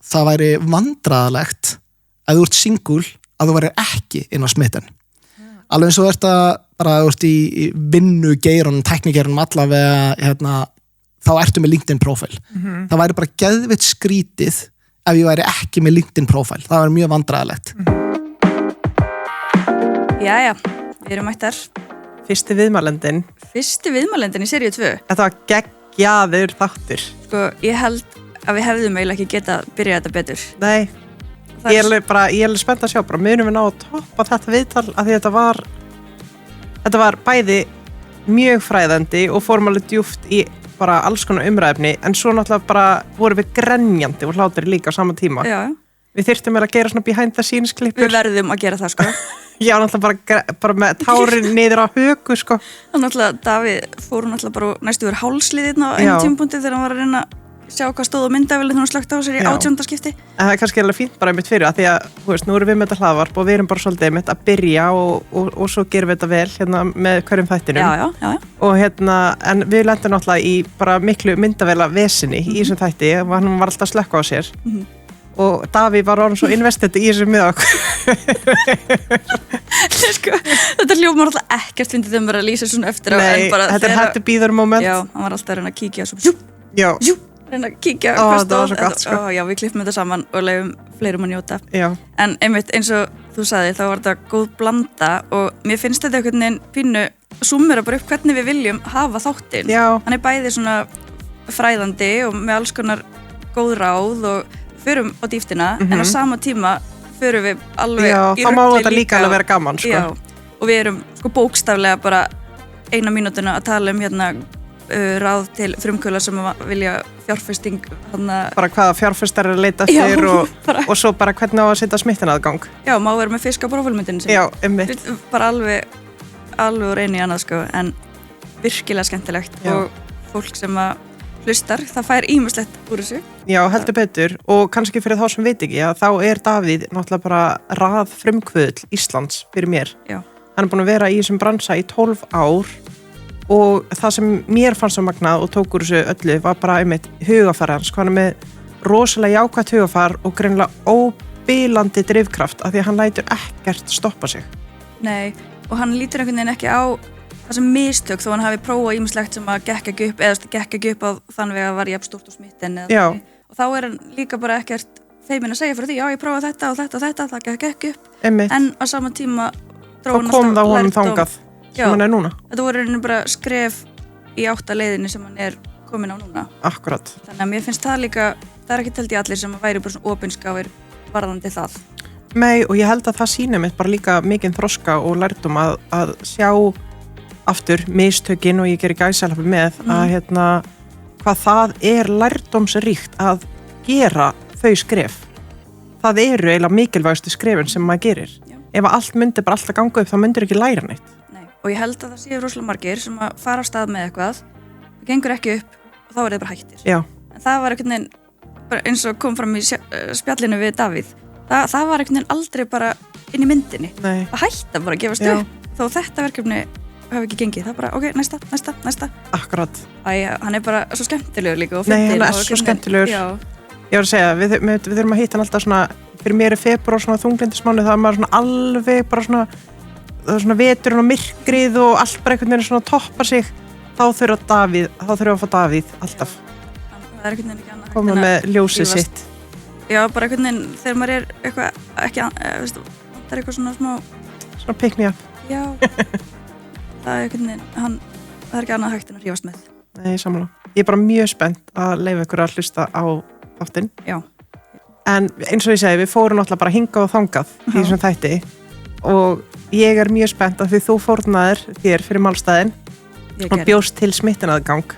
það væri vandræðalegt að þú ert single að þú væri ekki inn á smitten. Alveg eins og ert að bara ert í vinnu geirunum, tæknigeirunum allavega þá ertu með LinkedIn profil. Það væri bara geðveitt skrítið ef ég væri ekki með LinkedIn profil. Það væri mjög vandræðalegt. Jæja, við erum mættar. Fyrsti viðmælendin í seríu 2. Þetta var geggjaður þáttur. Sko, ég held að við hefðum eiginlega ekki getað byrjað þetta betur. Nei, ég er alveg spennt að sjá bara munum við ná að toppa þetta viðtal af því þetta var bæði mjög fræðandi og fórum alveg djúpt í bara alls konar umræðefni en svo náttúrulega bara vorum við grenjandi og hlátri líka á sama tíma. Já. Við þyrftum að gera svona behind the scenes klippur. Við verðum að gera það, sko. Já, náttúrulega bara með tárin niður á höku, sko. Það náttúrulega, Davíð fór náttúrulega bara næstu verið hálsliðinn á einu tímapunkti þegar hann var að reyna að sjá hvað stóð á myndavélinn þegar hann slökkt á sér í 18. skipti. En það er kannski alveg fínt bara einmitt fyrir að því að, þú veist, nú erum við með þetta hlaðvarp og við erum bara svolítið einmitt að byrja og svo gerum við þetta vel hérna með hverjum þættinum. Já. Og en við lendum náttúrulega í bara miklu myndavéla vesinni í þessum þætti og hann var alltaf að slökka á sér. Og Davíð var orðinn svo invested í þessu með okkur. Sko, þetta hljómar alltaf ekkert fyndið þegar maður að lýsa svona eftir á. Nei, þetta er had to be there moment. Já, hann var alltaf að reyna að kíkja svo, reyna að kíkja hvað stóð. Það var svo gott, sko. Já, við klippum þetta saman og leyfum fleirum að njóta. Já. En einmitt eins og þú sagði, þá var þetta góð blanda og mér finnst þetta einhvern veginn pínu súmmera bara upp hvernig við viljum hafa þáttinn. Já. Hann er bæði svona fræðandi og með alls konar góð ráð og förum á dýftina en á sama tíma förum við alveg í þá má þetta líka alveg vera gaman, sko. Já, og við erum sko bókstaflega bara 1 mínútuna að tala um ráð til frumkvöla sem vilja fjárfesting bara hvaða fjárfestar er að leita eftir og svo bara hvernig á að setja smittanaðgang. Já, má vera með fisk á prófálmyndinu Já, einmitt. Bara alveg úr einu í annað, sko, en virkilega skemmtilegt og fólk sem að hlustar, það fær ýmislegt úr þessu. Já, heldur betur og kannski fyrir þá sem veit ekki að þá er Davíð náttúrulega bara rað frumkvöðl Íslands fyrir mér. Já. Hann er búin að vera í þessum bransa í 12 ár og það sem mér fannst svo magnað og tók úr þessu öllu var bara einmitt hugafar hans. Hann er með rosalega jákvætt hugafar og greinilega óbilandi drifkraft af því að hann lætur ekkert stoppa sig. Nei, og hann lítur einhvern veginn ekki á það sem mistök þó hann hafi prófað ýmislegt sem að gekk ekki upp eða gekk ekki upp á þann veg að var jafn stórt og smitten og þá er hann líka bara ekkert feiminn að segja fyrir því, já ég prófaði þetta og þetta, það gekk ekki upp. Einmitt. En á sama tíma þá kom það honum þangað sem hann er núna. Þetta voru rauninni bara skref í áttaleiðinni sem hann er komin á núna. Akkurat. Þannig að mér finnst það líka, það er ekki held í allir sem að væri bara svona opinskáir varðandi það. Nei, og ég held að það sýnir mitt bara líka mikinn þroska og lærdóm að sjá aftur mistökin og ég gerir gæsalappi með að hvað það er lærdómsríkt að gera þau skref. Það eru eiginlega mikilvægustu skrefin sem maður gerir. Já. Ef allt myndi bara alltaf ganga upp þá myndir ekki læra neitt. Nei, og ég held að það séu rosalega margir sem að fara á stað með eitthvað, það gengur ekki upp og þá er það bara hættir. Já. En það var einhvern veginn, bara eins og kom fram í spjallinu við Davíð, það var einhvern veginn aldrei bara inn í myndinni. Nei. Það hætta bara að gefast upp, þó þetta verkefni hafi ekki gengið, það bara, ok, næsta. Akkurat. Hann er bara svo skemmtilegur líka og fyndinn. Nei, hann er og svo skemmtilegur. Já. Ég var að segja, við þurfum að hitta hann alltaf svona, fyrir mér er febrúar svona þunglindismánuð, það er maður svona alveg bara svona veturinn og myrkrið og allt bara einhvern veginn svona toppa sig, þá þurfum að fá Davíð alltaf. Það er einhvern veginn ekki annað. Koma með ljósið sitt. Já, bara einhvern veginn, þegar maður er eitthvað, ekki, það er eitthvað svona smá... Svona pick me up. Já. Það er einhvern veginn, það er ekki annað hægt en að hrífast með. Nei, sammála. Ég er bara mjög spennt að leyfa ykkur að hlusta á þáttinn. Já. En eins og ég segi, við fórum náttúrulega bara hingað og þangað í þessum þætti og ég er mjög spennt að því þú fórnaðir þér fyrir málstæðin og bjóst til smittanaðgang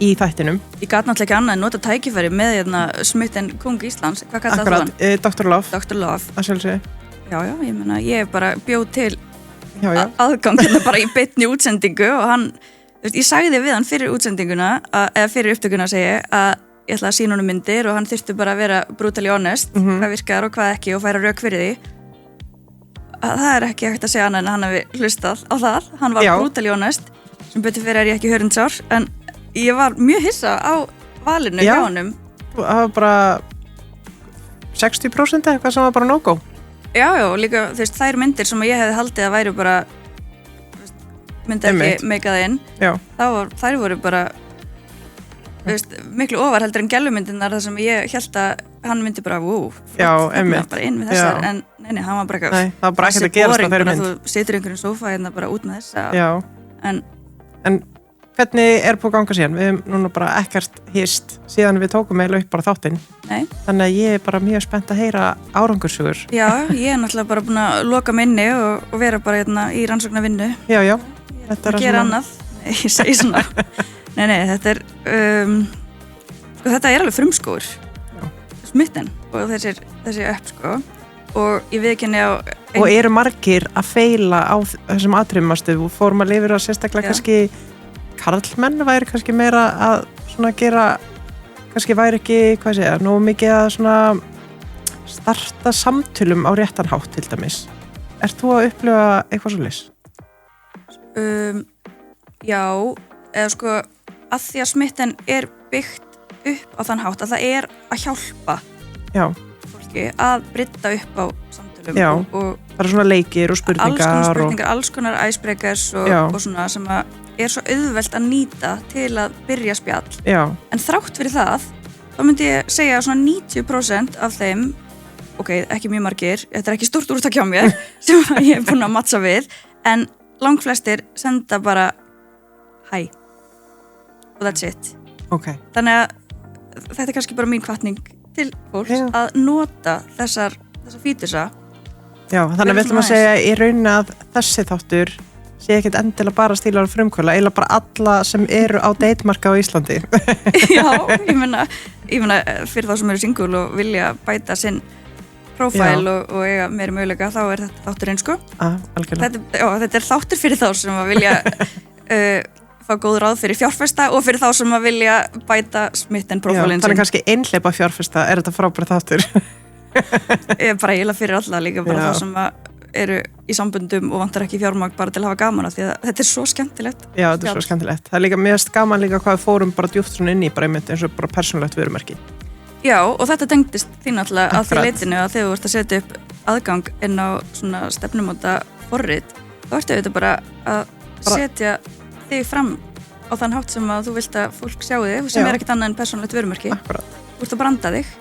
í þættinum. Ég gat náttúrulega ekki annað en nota tækifæri með smitten kung Íslands. Hvað kallar það hann? Dr. Love. Dr. Love. Að sjálfsögðu. Já, ég meina, ég bara bjóð til aðgang bara í beinni útsendingu og hann, ég sagði við hann fyrir útsendinguna, eða fyrir upptökuna segi að ég ætla að sýna honum myndir og hann þyrfti bara að vera brutally honest, hvað virkar og hvað ekki og færa rök fyrir því. Það er ekki hægt að segja annað en hann hafi hlustað á það, hann var brutally honest, sem betur fyrir er ég ekki hörundsár, en ég var mjög hissa á valinu hjá honum. Það var bara 60% eitthvað sem var bara no-go. Já, líka þú veist, þær myndir sem ég hefði haldið að væri bara myndi ekki meika það inn þær voru bara þú veist, miklu ofar heldur en gælumyndirnar þar sem ég held að hann myndi bara bara inn við þessar en nei, hann var bara það var bara ekkert að gerast á þeirri mynd. Þú situr í einhverjum sófa hérna bara út með þessa en hvernig på ganga síðan? Við hefum núna bara ekkert hist síðan við tókum upp bara þáttinn. Nei. Þannig að ég bara mjög spennt að heyra árangursugur. Já, ég náttúrulega bara búin að loka minni og vera bara hérna í rannsóknarvinnu. Já. Þetta gera annað. Nei, ég segi svona. Nei, þetta þetta alveg frumskóur. Smitten og þessi upp og ég viðurkenni á og eru margir að feila á þessum atriðumastu og fórum að lifir á sérstaklega kannski karlmenn væri kannski meira að svona gera kannski væri ekki, hvað segja, nógu mikið að svona starta samtölum á réttan hátt til dæmis. Ert þú að upplifa eitthvað svoleiðis? Já, eða að því að smitten byggt upp á þann hátt að það að hjálpa fólki að brydda upp á samtölum og það svona leikir og spurningar alls konar icebreakers og svona sem að svo auðvelt að nýta til að byrja spjall en þrátt fyrir það þá myndi ég segja að svona 90% af þeim ekki mjög margir, þetta ekki stórt úrtak hjá mér sem ég búin að matcha við en langflestir senda bara hæ og that's it þannig að þetta kannski bara mín hvatning til fólks að nota þessar fítusa þannig að við ætlum að segja í rauninni að þessi þáttur sé ekkert endilega bara stílar frumkvöla, eiginlega bara alla sem eru á datemarka á Íslandi. Já, ég meina fyrir þá sem eru single og vilja bæta sinn prófæl og eiga meiri möguleika, þá þetta þátturinn þetta þáttur fyrir þá sem að vilja fá góð ráð fyrir fjárfesta og fyrir þá sem að vilja bæta smitten prófælinn. Þannig kannski einhleypa fjárfesta þetta frábært þáttur. Ég bara eiginlega fyrir alla líka bara þá sem að eru í sambundum og vantar ekki fjármagn bara til að hafa gaman af því að þetta svo skemmtilegt. Já, þetta svo skemmtilegt. Það líka mest gaman líka hvað við fórum bara djúpt svona inn í bara einmitt eins og bara persónulegt vörumerki. Já, og þetta tengdist því náttúrulega að því leitinu að þegar þú ert að setja upp aðgang inn á svona stefnumóta forrit, þá ertu auðvitað bara að setja þig fram á þann hátt sem að þú vilt að fólk sjá þig sem ekkert annað en persónulegt vörumerki. Þú ert að branda þig.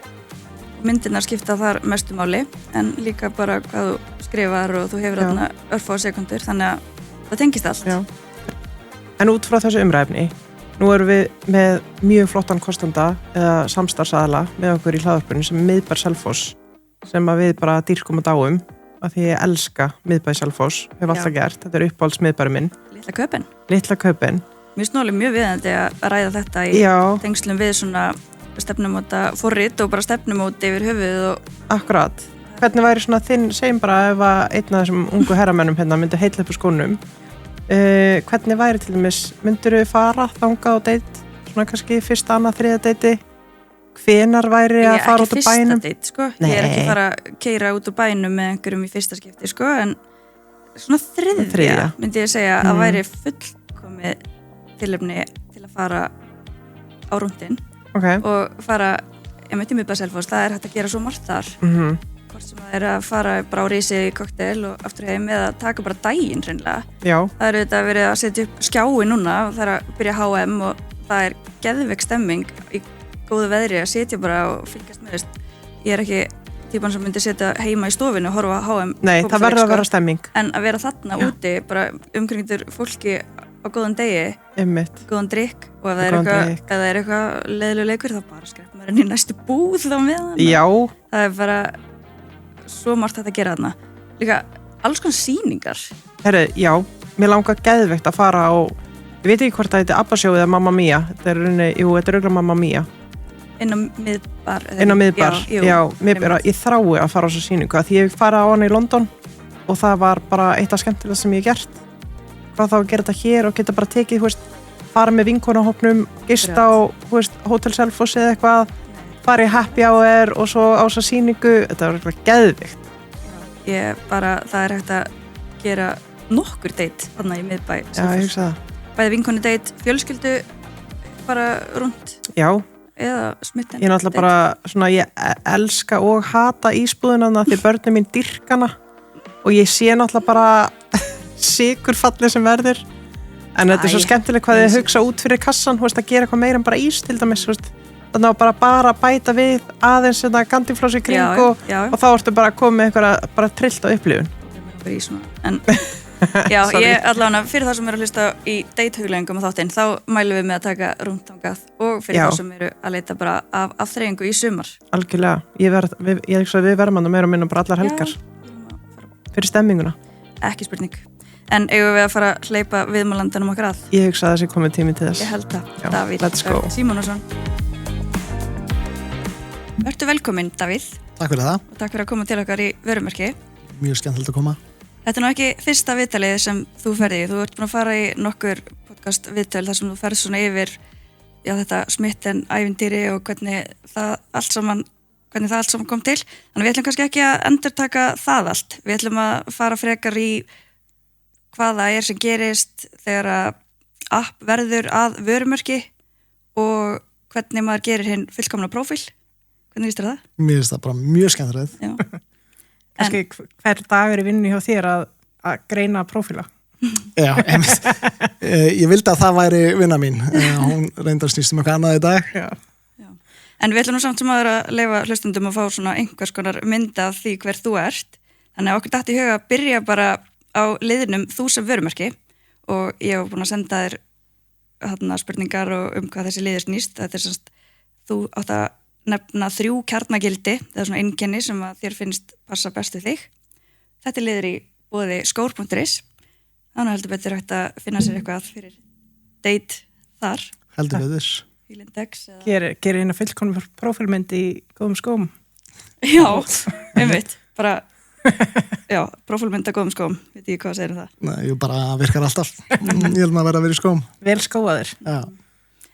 Myndirnar skipta þar mestu máli en líka bara hvað þú skrifar og þú hefur þarna örfá sekundur þannig að það tengist allt. En út frá þessu umræfni nú erum við með mjög flottan kostanda eða samstarfsaðala með okkur í hlaðvarpinu sem Miðbær Selfoss sem að við bara dýrkum og dáum af því ég elska Miðbær Selfoss hef alltaf gert, þetta uppáhalds miðbæri minn Litla Kaupin Mér snóli mjög viðandi að ræða þetta í tengslum við svona stefnumóta forrit og bara stefnumóti yfir höfuð og Akkurat. Hvernig væri svona þinn, segjum bara ef að einn af þessum ungu herramennum hérna myndi heilla upp úr skónum hvernig væri til dæmis, myndirðu fara þangað á date, svona kannski fyrsta, annað, þriðja deiti hvenar væri að fara út úr bænum? Ég ekki fyrsta date, ég ekki fara að keyra út úr bænum með einhverjum í fyrsta skipti, en svona þriðja myndi ég segja að væri fullkomið tilefni til að fara á rúndinn og fara, ég myndi Miðbær Selfoss, það hægt að gera svo margt þar hvort sem það að fara bara á rísi í kokteil og aftur heim eða taka bara daginn hreinlega. Það auðvitað verið að setja upp skjái núna og það að byrja HM og það geðveik stemming í góðu veðri að setja bara og fylgjast með ég ekki típan sem myndi setja heima í stofinu og horfa HM. Nei, það verður að vera stemming. En að vera þarna úti bara umkringdur fólki á góðan degi, góðan drykk og ef það eitthvað leiðilegur leikur þá bara skrepp maður inn í næstu búð þá með hann. Já. Það bara svo margt þetta að gera þarna. Líka alls konar sýningar. Herri, já, mér langar geðveikt að fara á, ég veit ekki hvort það heiti Abba-sjóið eða Mamma Mia. Þetta er auðvitað Mamma Mia. Inn á Miðbær. Ég þrái að fara á þessu sýningu að því ég fara á hana í London og það var bara eitt af skemmtilega sem ég gert. Hvað þá að gera þetta hér og geta bara tekið, fara með vinkonahópnum, gista á, Hotel Selfoss eða eitthvað, fara í happy hour og svo á þessa sýningu, þetta var eitthvað geðvikt. Það hægt að gera nokkur date þarna í Miðbæ Selfoss. Já, ég hugsa það. Bæði vinkonu date, fjölskyldu, bara rúnt. Já. eða smitten. Ég náttúrulega bara svona, ég elska og hata ísbúðunana því börnum mín dyrkana og ég sé náttúrulega bara sykurfalli sem verður en þetta er svo skemmtilegt hvað þið hugsa út fyrir kassan, þú veist, að gera eitthvað meira en bara ís til dæmis, þú veist, þannig að bara bæta við aðeins þetta gandifloss í kring og þá ertu bara að koma með eitthvað bara trillt á upplifun. En já, ég allavega fyrir það sem eru að hlusta í date-hugleggingum á þáttinn, þá mælum við með að taka rúmtangað og fyrir það sem eru að leita bara af afþreyingu í sumar. Algjörlega, ég hugsa að við verðum að meira og minna bara allar helgar fyrir stemminguna. Ekki spurning. En eigum við að fara að hleypa viðmælandanum okkar að? Ég hugsa að þessi komið tími til þess. Ég held það. Davíð Símonarson. Vertu velkominn, Davíð. Takk fyrir það. Og takk fyrir að koma til okkar í vörumerki. Mjög skemmtilegt að koma. Þetta er nú ekki fyrsta viðtalið sem þú ferði í. Þú ert búin að fara í nokkur podcast viðtöl þar sem þú ferð svona yfir þetta smitten ævintýri og hvernig það allt saman kom til. Þannig við ætlum kannski ekki að endurtaka það allt. Við ætlum að fara frekar í hvað það er sem gerist þegar að app verður að vörumerki og hvernig maður gerir hinn fullkomna prófíl. Hvernig líst þér það? Mér finnst það bara mjög skemmtilegt. Kannski hver dagur í vinnu hjá þér að greina prófíla? Já, ég vildi að það væri vinna mín. Hún reyndar snýst eitthvað annað í dag. Já. En við ætlum nú samt sem aður að leyfa hlustundum að fá svona einhvers konar mynda af því hver þú ert. Þannig að okkur datt í huga að byrja bara á liðinum þú sem vörumerki og ég hef búin að senda þér spurningar og hvað þessi liður snýst. Þetta er semst, þú átt að nefna 3 kjarnagildi, það er svona einkenni sem að þér finnst passa best við þig. Þetta er liður í boði skór.is, þannig heldur betur hægt að finna sér eitthvað fyrir date þar. Heldur við þess. Gerir eina fullkomna prófílmynd í góðum skóm. Já, einmitt, bara já, prófílmynd að góðum skóm, veit ég hvað segir það? Nei, ég bara virkar alltaf. Ég held maður að vera í skóm. Vel skóaðir. Já.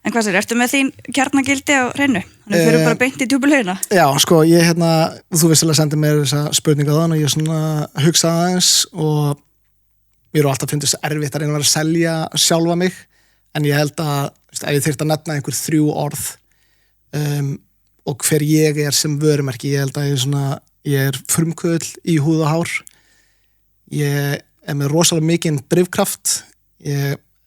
En hvað sér, ertu með þín kjarnagildi á hreinu? Þannig fyrir bara beint í djúpulhaugina? Já, sko, ég þú vissilega sendið mér þessa spurninga þann og ég svona hugsaði aðeins og mér eru alltaf fundist erfitt að reyna að vera að selja sjálfa mig en ég held að, ef ég þyrfti að nefna einhver 3 orð og hver ég er sem vörumerki, ég held að ég er frumkvöðl í húð og hár, ég er með rosalega mikinn drifkraft,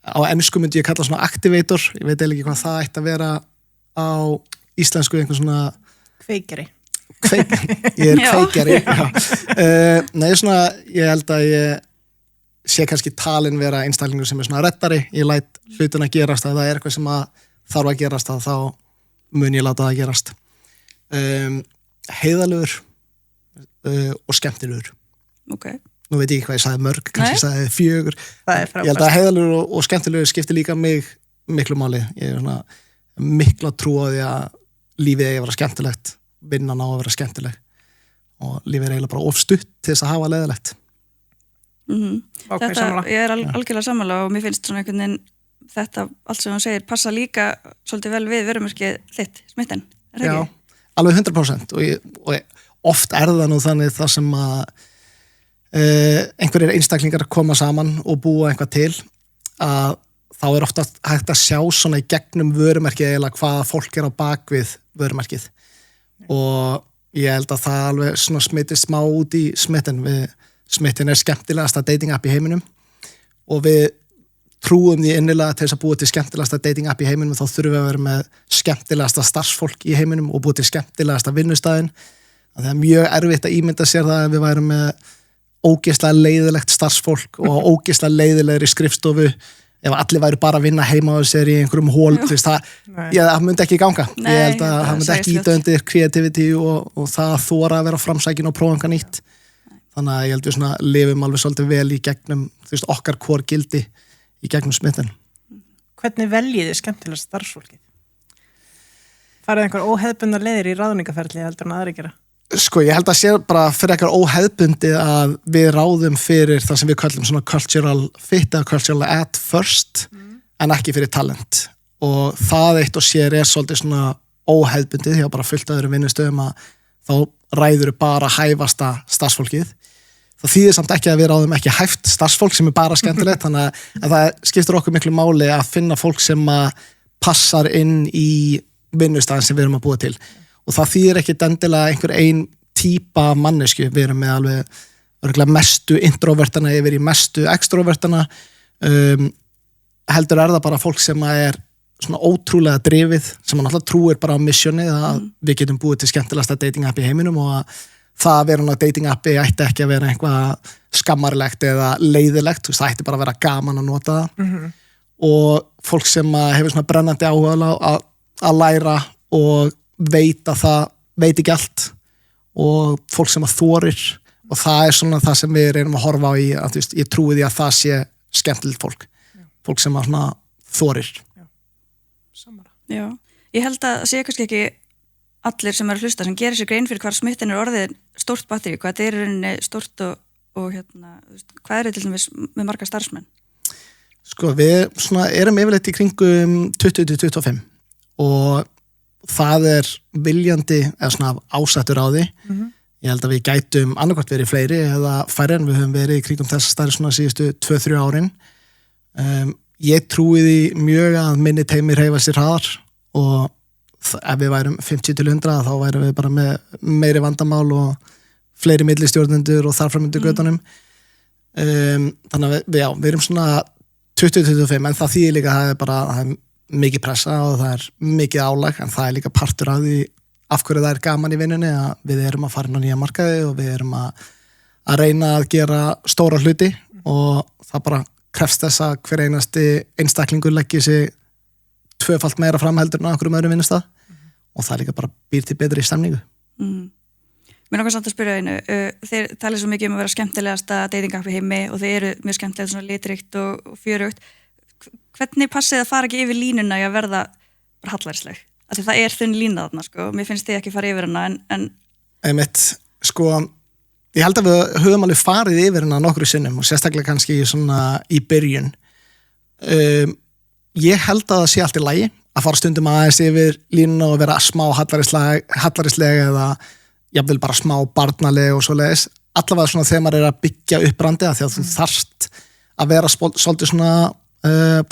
á ensku myndi ég kalla svona activator, ég veit eiginlega ekki hvað það ætti að vera á íslensku, einhvern svona kveikjari. Ég er kveikjari. Nei, svona, ég held að ég sé kannski talin vera einstaklingur sem er svona reddari, ég læt hlutin að gerast, að það er eitthvað sem að þarf að gerast, að þá mun ég láta það að gerast. Heiðalegur og skemmtilegur. Ok. Nú veit ég ekki hvað ég sagði mörg, kannski ég sagði 4. Það er frábært. Ég held að heiðalegur og skemmtilegur skiptir líka mig miklu máli. Ég er svona mikla trú á því að lífið eigi að vera skemmtilegt, vinnan á að vera skemmtileg og lífið er eiginlega bara of stutt til þess að hafa leiðilegt. Ég er algjörlega sammála og mér finnst svona einhvern veginn þetta, allt sem hún segir, passa líka svolítið vel við vörumerkið þitt, smitten, er það ekki? Já, alveg 100% og oft er það nú þannig það sem að einhverjir einstaklingar koma saman og búa eitthvað til að þá er ofta hægt að sjá svona í gegnum vörumerkið eða hvaða fólk er á bakvið vörumerkið og ég held að það alveg svona smitist smá út í smitten. Smitten er skemmtilegasta dating app í heiminum og við trúum því innilega til þess að búa til skemmtilegasta dating app í heiminum þá þurfum við að vera með skemmtilegasta starfsfólk í heiminum og búa til skemmtilegasta vinnustæðin. Það er mjög erfitt að ímynda sér það að við værum með ógeðslega leiðilegt starfsfólk og ógeðslega leiðilegri skrifstofu ef allir væri bara að vinna heima á sér í einhverjum hól, það myndi ekki ganga. Ég held að það myndi ekki íta undir creativity og það að þora að vera framsækin og prófa eitthvað nýtt. Þannig að ég held við svona lifum alveg svolítið vel í gegnum okkar core gildi í gegnum smitten. Hvernig veljið þið skemmtilegast starfsfólkið? Farið einhver óhefðbundnar leiðir í ráðningaferli heldur en aðri gera? Sko, ég held að sé bara fyrir eitthvað óhefðbundi að við ráðum fyrir það sem við kallum svona cultural fit eða cultural at first en ekki fyrir talent og það eitt og sér er svolítið svona óhefðbundið því að bara fullt öðrum vinnustöðum að þá ræður bara hæfasta starfsfólkið. Það þýðir samt ekki að við ráðum ekki hæft starfsfólk sem er bara skemmtilegt þannig að það skiptir okkur miklu máli að finna fólk sem að passar inn í vinnustæðin sem við erum að búa til og það þýðir ekki endilega einhver ein típa mannesku, við erum með alveg mestu introvertana yfir í mestu extrovertana heldur það bara fólk sem svona ótrúlega drifið sem náttúrulega trúir bara á missioni að við getum búið til skemmtilegasta dating app í heiminum og að það að vera á dating appi ætti ekki að vera eitthvað skammarlegt eða leiðilegt, það ætti bara að vera gaman að nota það og fólk sem hefur svona brennandi áhuga að læra og veit ekki allt og fólk sem að þorir og það svona það sem við reynum að horfa á í að ég trúi því að það sé skemmtilegt fólk sem að svona þorir. Já, ég held að sé kannski ekki allir sem að hlusta sem gerir sér grein fyrir hvar smitten orðið stórt batteri, hvað þetta rauninni stórt og hvað til dæmis með marga starfsmenn? Sko, við svona erum yfirleitt í kringum 20-25 og það viljandi eða svona ásættur á því. Ég held að við gætum annarkvæmt verið fleiri eða færri en við höfum verið í kringum þess stærri svona síðustu 2-3 árin. Ég trúi því mjög að minni teimi hreyfa sér hraðar og ef við værum 50-100 þá værum við bara með meiri vandamál og fleiri millistjórnendur og þarframundur göttunum þannig að við erum svona 20-25 en það þýðir líka að það er mikið pressa og það mikið álag en það líka partur af því af hverju það gaman í vinnunni að við erum að fara inn á nýja markaði og við erum að reyna að gera stóra hluti og það bara krefst þess að hver einasti einstaklingur leggir sig tvöfalt meira framheldur en okkur öðrum vinnustað og það líka bara býr til betri stemningu. Mér langar samt að spyrja einu, þeir talið svo mikið að vera skemmtilegasta dating app í heimi og þeir eru mjög skemmtilega svona litrikt og fjörugt. Hvernig passið að fara ekki yfir línuna í að verða bara hallarisleg? Af því það þunn lína þarna, sko. Mér finnst þið ekki fara yfir hana en... Einmitt, sko, ég held að við höfum alveg farið yfir hana nokkru sinnum og sérstaklega kannski svona í byrjun. Ég held að það sé allt í lagi að fara stundum aðeins yfir línuna og vera smá hallarislega eða jafnvel bara smá barnalega og svoleiðis. Allavega svona þegar maður að byggja upp brandið að því að þú þarft að vera svolítið svona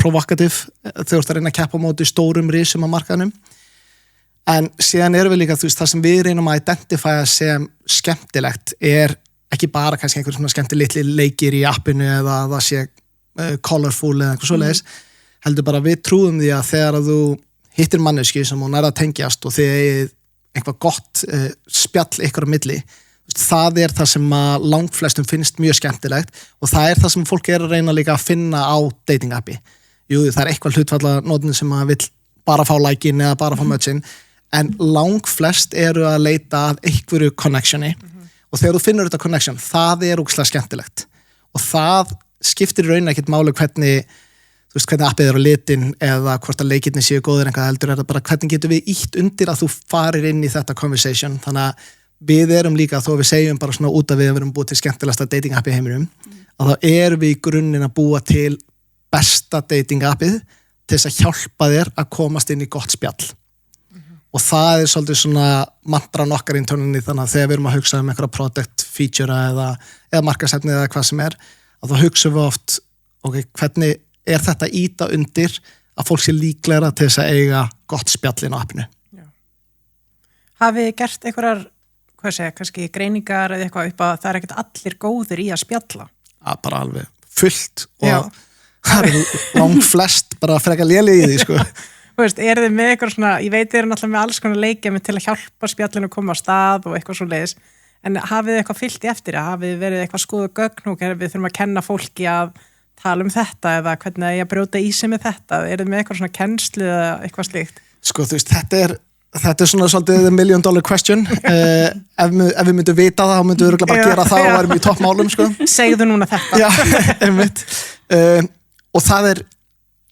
provokativ þegar þú ert að reyna að keppa á móti stórum risum á markaðnum. En síðan erum við líka, það sem við reynum að identifæja sem skemmtilegt ekki bara kannski einhver svona skemmtilitli leikir í appinu eða það sé colorful eða eitthvað svoleiðis. Heldur bara við trúum því að þegar að þú hittir manneski sem hún að tengjast og þið eigið eitthvað gott spjall ykkur á milli, það það sem að langflestum finnst mjög skemmtilegt og það það sem fólk að reyna líka að finna á dating appi. Jú, það eitthvað hlutfalla nótnin sem að vill bara fá like-in eða bara fá match-in, en langflest eru að leita að einhverju connectioni og þegar þú finnur þetta connection, það ógeðslega skemmtilegt og það skiptir í rauninni ekkert máli hvernig appið á litin eða hvort að leikirni séu góðir eitthvað heldur það bara hvernig getum við ítt undir að þú farir inn í þetta conversation þannig að við erum líka þó við segjum bara svona út að við erum búið til skemmtilegasta dating appi í heiminum að þá erum við í grunninn að búa til besta dating appið til þess að hjálpa þér að komast inn í gott spjall og það svolítið svona mantran okkar inntörninni þannig að þegar við erum að hugsa einhverja product feature eða markasetni eða hvað sem að þá hugsaum við oft hvernig þetta íta undir að fólk sé líklegra til þess að eiga gott spjallin á appinu. Hafið gert einhverjar, kannski greiningar eða eitthvað upp að það ekkert allir góðir í að spjalla? Bara alveg fullt og það langt flest bara frekar lélegir í því, sko. Þið með eitthvað svona, ég veit þið náttúrulega með alls konar leikjum til að hjálpa spjallinu að koma á stað og eitthvað svo leiðis, en hafið þið eitthvað fyllt í eftir það? Hafið þið verið eitthvað skoðu gögn og við þurfum að kenna fólki að tala þetta eða hvernig ég að brjóta í sig með þetta? Þið með eitthvað svona kennslu eða eitthvað slíkt? Sko, þetta svona svolítið the $1 million question. Ef við myndum vita það, þá myndum við örugglega bara gera það og værum í toppmálum, sko. Segðu núna þetta. Já, einmitt. Og það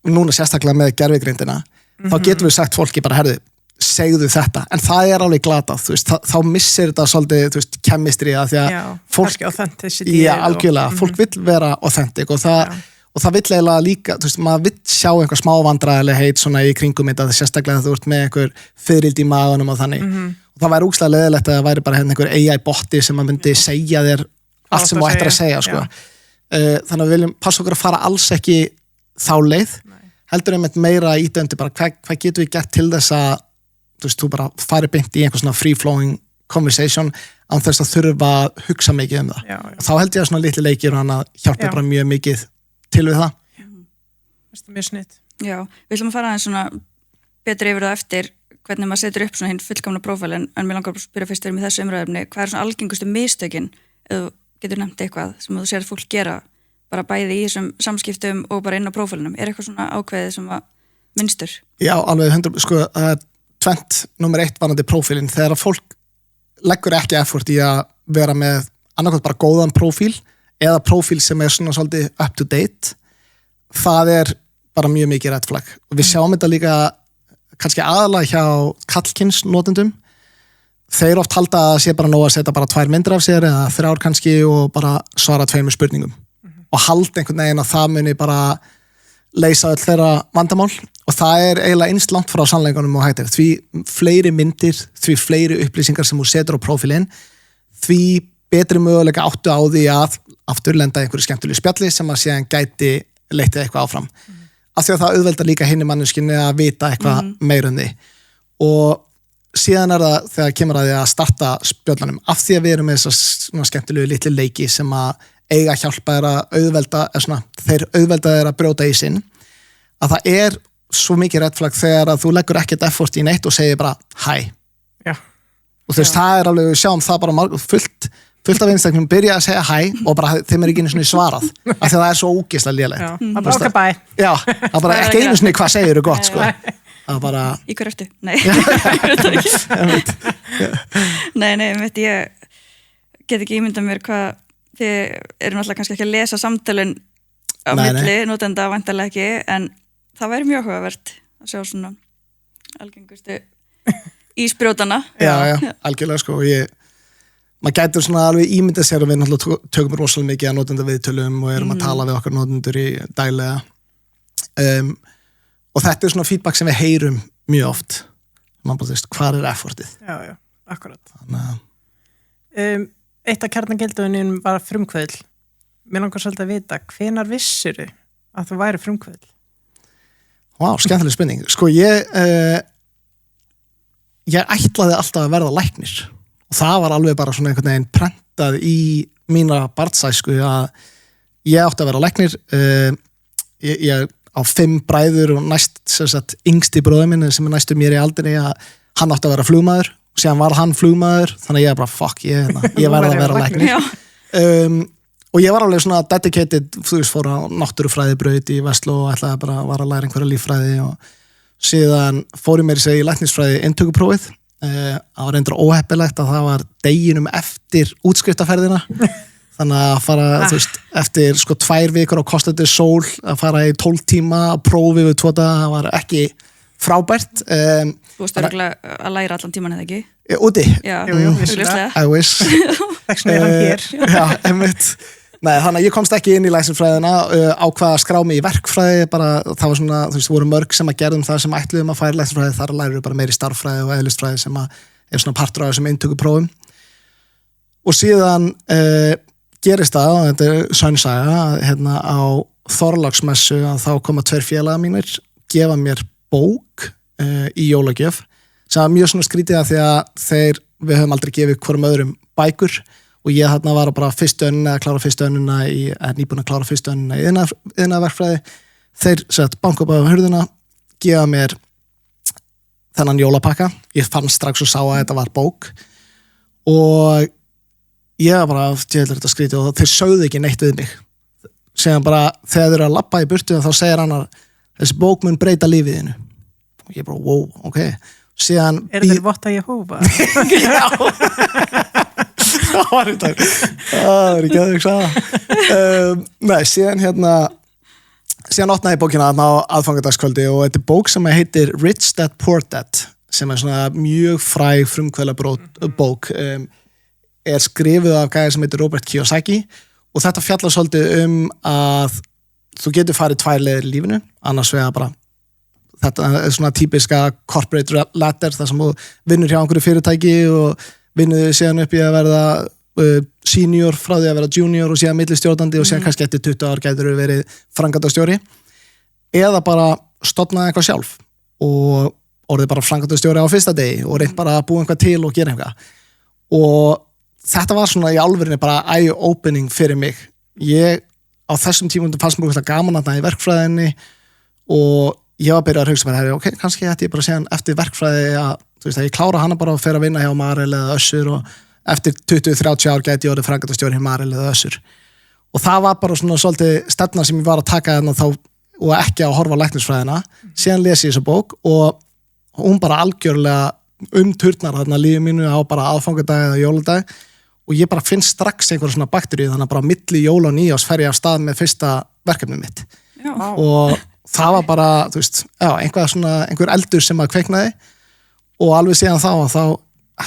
núna sérstaklega með gervigreindina, þá getum við sagt fólki bara, herðu, segðu þetta, en það alveg glatað, þá missir þetta svolítið, chemistry að því að fólk, algjörlega, fólk vill vera authentic og það vill eiginlega líka, maður vill sjá einhver smá vandræðilegheit svona í kringum þetta, sérstaklega að þú ert með einhver fyririldi í maganum og þannig, og það væri ógeðslega leiðilegt að það væri bara einhver AI-botti sem að myndi segja þér allt sem þú ættir að segja, sko. Þannig að við viljum passa okkur að fara alls ekki þá leið, heldur einmitt meira ídöndi bara hvað getum við gert til þess að þú bara farið beint í einhver svona free-flowing conversation án þess að þurfa að hugsa mikið það. Já. Þá held ég að svona litli leikir og hann að hjálpa bara mjög mikið til við það. Það er mjög snitt. Já, við ætlum að fara aðeins svona betur yfir það eftir hvernig maður setur upp svona hinn fullkomna prófæl en mér langar að spyrja fyrst með þessu umræðefni, hvað er svona algengustu mistökin, ef þú getur nefnt eitthvað sem þú sér fólk gera bara bæði í þessum samskiptum og bara inn á prófælinum, er eitthvað svona ákveðið sem að minnstur? Já, alveg 100%, sko, það er tvent, nummer 1 varandi prófílinn, þegar að fólk leggur ekki effort í að vera með annarkvæmt bara góðan prófíl eða prófíl sem er svona svolítið up to date, það er bara mjög mikið red flag og við sjáum þetta líka kannski aðalega hjá kallkyns notendum, þeir oft halda að sé bara nóg að setja bara 2 myndir af sér eða 3 kannski og bara svara 2 spurningum og halda einhvern veginn að það muni bara leysa öll þeirra vandamál og það er eiginlega innst langt frá sannleikanum og hægt er. Því fleiri myndir, því fleiri upplýsingar sem þú setur á prófílinn, því betri möguleika áttu á því að aftur lenda einhverju skemmtilegu spjalli sem að síðan gæti leitið eitthvað áfram. Af því að það auðveldar líka hinni manneskinni að vita eitthvað meira um því. Og síðan er það þegar kemur að því að starta spjallanum, af því að við erum með þessar skemmtilegu litli leiki sem að eiga hjálpa þeir að auðvelda, þeir auðvelda þeir að brjóta í sinn, að það er svo mikið red flag þegar að þú leggur ekkert effort í neitt og segir bara hæ. Já. Og þú veist, það er alveg, við sjáum það bara fullt af einstaknum byrja að segja hæ og bara þeim er ekki einu svona svarað, af því að það er svo ógeðslega lélegt. Já, það bara okkar bæ. Já, það bara ekki einu svona hvað segir þú gott, sko. Það bara... Í hver eftir? Nei. Nei, ég get ekki ímyndað mér hvað þið eru náttúrulega kannski ekki að lesa samtölin á milli, notenda væntanlega ekki, en það væri mjög áhugavert að sjá svona algengustu ísbrjótana. Já, algjörlega sko, og maður gætur svona alveg ímyndað sér að við náttúrulega tökum rosalega mikið að notenda viðtölum og erum að tala við okkar notendur í daglega. Og þetta er svona feedback sem við heyrum mjög oft. Man bara veist, hvað er effortið? Já, akkurat. Þannig að... Eitt af kjarnagildunum var frumkvöðl. Mér langar svolítið að vita, hvenær vissirðu að þú væri frumkvöðl? Vá, skemmtileg spurning. Sko, ég ætlaði alltaf að verða læknir og það var alveg bara svona einhvern veginn prentað í mína barnsæsku að ég átti að vera læknir. Ég á 5 bræður og næst yngsti bróðir minn sem er næstu mér í aldrinni að hann átti að vera flugmaður og síðan var hann flugmaður, þannig að ég bara fuck, ég verði að vera læknir. Og ég var alveg svona dedicated, þú veist, fór á náttúrufræðibraut í Vestló og ætlaði bara að læra einhverja líffræði og síðan fór ég mér í læknisfræði inntökuprófið. Það var reyndar óheppilegt að það var deginum eftir útskriftaferðina, þannig að fara, þú veist, eftir 2 vikur á kostandi sól að fara í 12 tíma að prófi við 2 daga, það var ekki frábært. Þú varst örgulega að læra allan tíman eða ekki? Úti. Já, vissulega. I wish. Þessum er hann hér. Já, einmitt. Nei, þannig að ég komst ekki inn í læknisfræðina, ákvað að skrá mig í verkfræði, bara það var svona, þú veist, voru mörg sem að gerðum það sem ætluðum að færa læknisfræði, þar lærir bara meiri starffræði og eðlisfræði sem að er svona partur af þessum inntökuprófum. Og síðan gerist það, og þetta er sönnsaga, hérna á Þorláksmessu að þá koma 2 félagar mínir, gefa mér bók í jólagjöf, sem var mjög svona skrítið að því að við höfum aldrei gefið hvorum öðrum bækur og ég þarna var bara fyrstu önnina að klára fyrstu önnina nýbúin að klára fyrstu önnina í iðnaðarverkfræði. Þeir banka upp á hurðina, gefa mér þennan jólapakka, ég fann strax og sá að þetta var bók og ég var bara þetta skrítið og þeir sögðu ekki neitt við mig. Segjan bara, þegar þeir eru að labba í burtu þá segir hann að þessi bók mun breyta lífið þínu. Og ég bara, wow, ok. Síðan þeir votta Jehóva? Já. Það var þetta. Það er ekki að hugsa það. Nei, síðan opnaði ég bókina á aðfangadagskvöldi og þetta er bók sem heitir Rich Dad Poor Dad, sem er svona mjög fræg frumkvöðlabók, er skrifuð af gæja sem heitir Robert Kiyosaki og þetta fjallar svolítið að þú getur farið 2 leiðir í lífinu, annars vegar bara þetta er svona típiska corporate ladder, þar sem þú vinnur hjá einhverju fyrirtæki og vinnur síðan upp í að verða senior frá því að vera junior og síðan millistjórnandi og síðan kannski eftir 20 ár gætur þú verið framkvæmdastjóri eða bara stofnaði eitthvað sjálf og orðið bara framkvæmdastjóri á fyrsta degi og reynt bara að búa eitthvað til og gera eitthvað og þetta var svona í alvörinni bara eye-opening fyrir mig. Ég á þessum tímundum fannst mér gaman að það í verkfræðinni og ég var að byrja að hugsa mér, ok, kannski ætti ég bara að segja eftir verkfræði að, þú veist, að ég klára hana bara að fyrir að vinna hjá Marel eða Össur og eftir 20-30 ár gæti ég orðið framkvæmdastjóri hjá Marel eða Össur. Og það var bara svona svolítið stefna sem ég var að taka þarna þá og ekki að horfa á læknisfræðina. Síðan lesi ég þessa bók og hún bara algjörlega turnar þarna lífið mínu á bara aðfangadag eða jóladag og ég bara finn strax einhverja svona bakteríu þannig að bara milli jóla og nýjárs fer ég af stað með fyrsta verkefnið mitt. Já. Og það var bara, þú veist, einhver eldur sem að kveiknaði og alveg síðan þá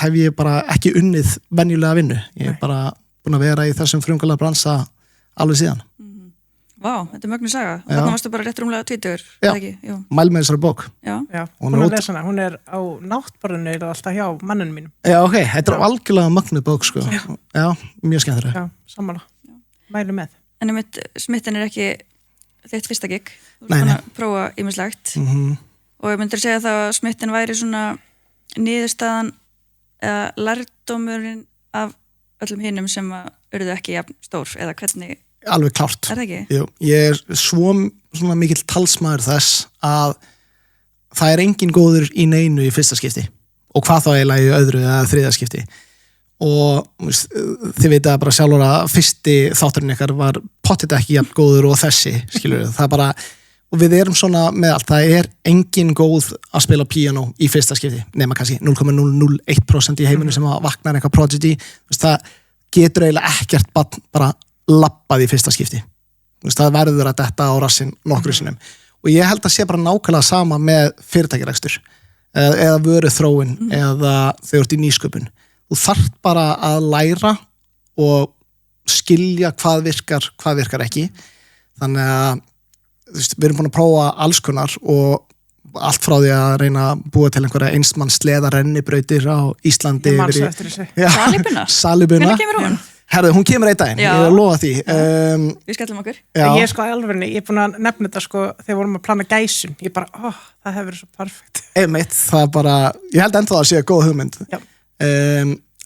hef ég bara ekki unnið venjulega vinnu. Ég er bara búin að vera í þessum frumkvæðlega bransa alveg síðan. Vá, þetta er mögnu saga. Og þarna varstu bara rétt rúmlega 20, Já, ekki? Jú. mæl með þessari bók. Já. Hún er lesana, hún er á náttborðinu eða alltaf hjá manninu mínum. Já, ok, þetta er algjörlega mögnuð bók, sko. Já, mjög skemmtileg. Já, sammála. Mælu með. En smitten er ekki þitt fyrsta gig. Þú Nei, ert búin að prófa ýmislegt. Og ég myndir segja það að smitten væri svona niðurstaðan eða lærdómurinn af öllum hinum sem urðu ekki jafn stór eða hvernig. Alveg klárt. Er það ekki? Jú, ég er svona mikill talsmaður þess að það er engin góður í neinu í fyrsta skipti og hvað þá eiginlega í öðru eða þriðja skipti og þið veit að bara sjálfur að fyrsti þátturinn ykkar var pottet ekki jafn góður og þessi, skilur við, það er bara og við erum svona með allt, það er engin góð að spila piano í fyrsta skipti nema kannski 0,001% í heiminu sem að vaknar eitthvað prodigy, það getur eiginlega ekkert bara lappað í fyrsta skipti. Það verður að detta á rassinn nokkru sinnum. Og ég held að sé bara nákvæmlega sama með fyrirtækjarekstur eða vöru þróun eða þegar þú ert í nýsköpun. Þú þarft bara að læra og skilja hvað virkar ekki. Þannig að við erum búin að prófa alls konar og allt frá því að reyna að búa til einhverja einsmanns sleða rennibrautir á Íslandi. Ég manns eftir þessu. Salibuna. Hvernig kemur hún? Herðu, hún kemur einn daginn, ég er að lofa því. Við skellum okkur. Ég er sko alveg, ég er búin að nefna þetta sko þegar vorum að plana gæsun. Ég bara, það hefur verið svo perfekt. Einmitt, það bara, ég held ennþá að sé góð hugmynd.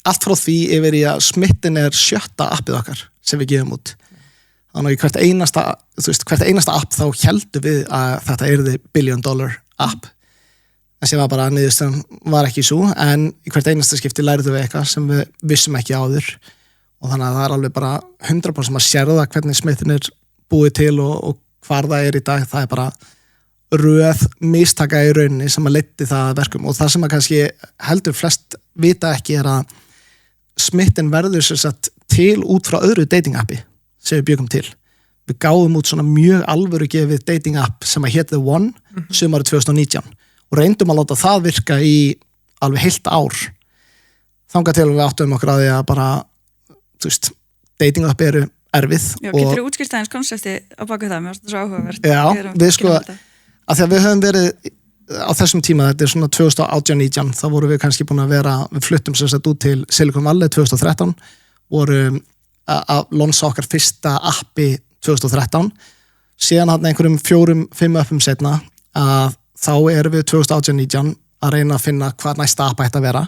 Allt frá því yfir í að Smitten er 7. appið okkar sem við gefum út. Þannig að hvert einasta app þá heldum við að þetta yrði $1 billion app. Þessi var bara niðurstöðan var ekki svo, en í hvert einasta skipti lærðum við eitthvað sem við vissum ekki áður. Og þannig að það er alveg bara 100% að sérða hvernig Smitten er búið til og hvar það er í dag. Það er bara röð mistaka í rauninni sem að leiddi það verkum. Og það sem að kannski heldur flest vita ekki er að Smitten verður sem sagt til út frá öðru dating appi sem við bjögum til. Við gáðum út svona mjög alvöru gefið dating app sem að hét The One sumarið 2019 og reyndum að láta það virka í alveg heilt ár. Þangað til við áttum okkur að því að bara dating app eru erfið. Já, getur þú útskýrt aðeins konsepti á baku það, mér finnst það svo áhugavert. Já, við sko, af því að við höfum verið á þessum tíma, þetta er svona 2018-19, þá vorum við kannski búin að vera, við fluttum sem sagt út til Silicon Valley 2013, vorum að lonsa okkar fyrsta appi 2013, síðan hann einhverjum 4-5 appum setna að þá erum við 2018-19 að reyna að finna hvað næsta app ætti að vera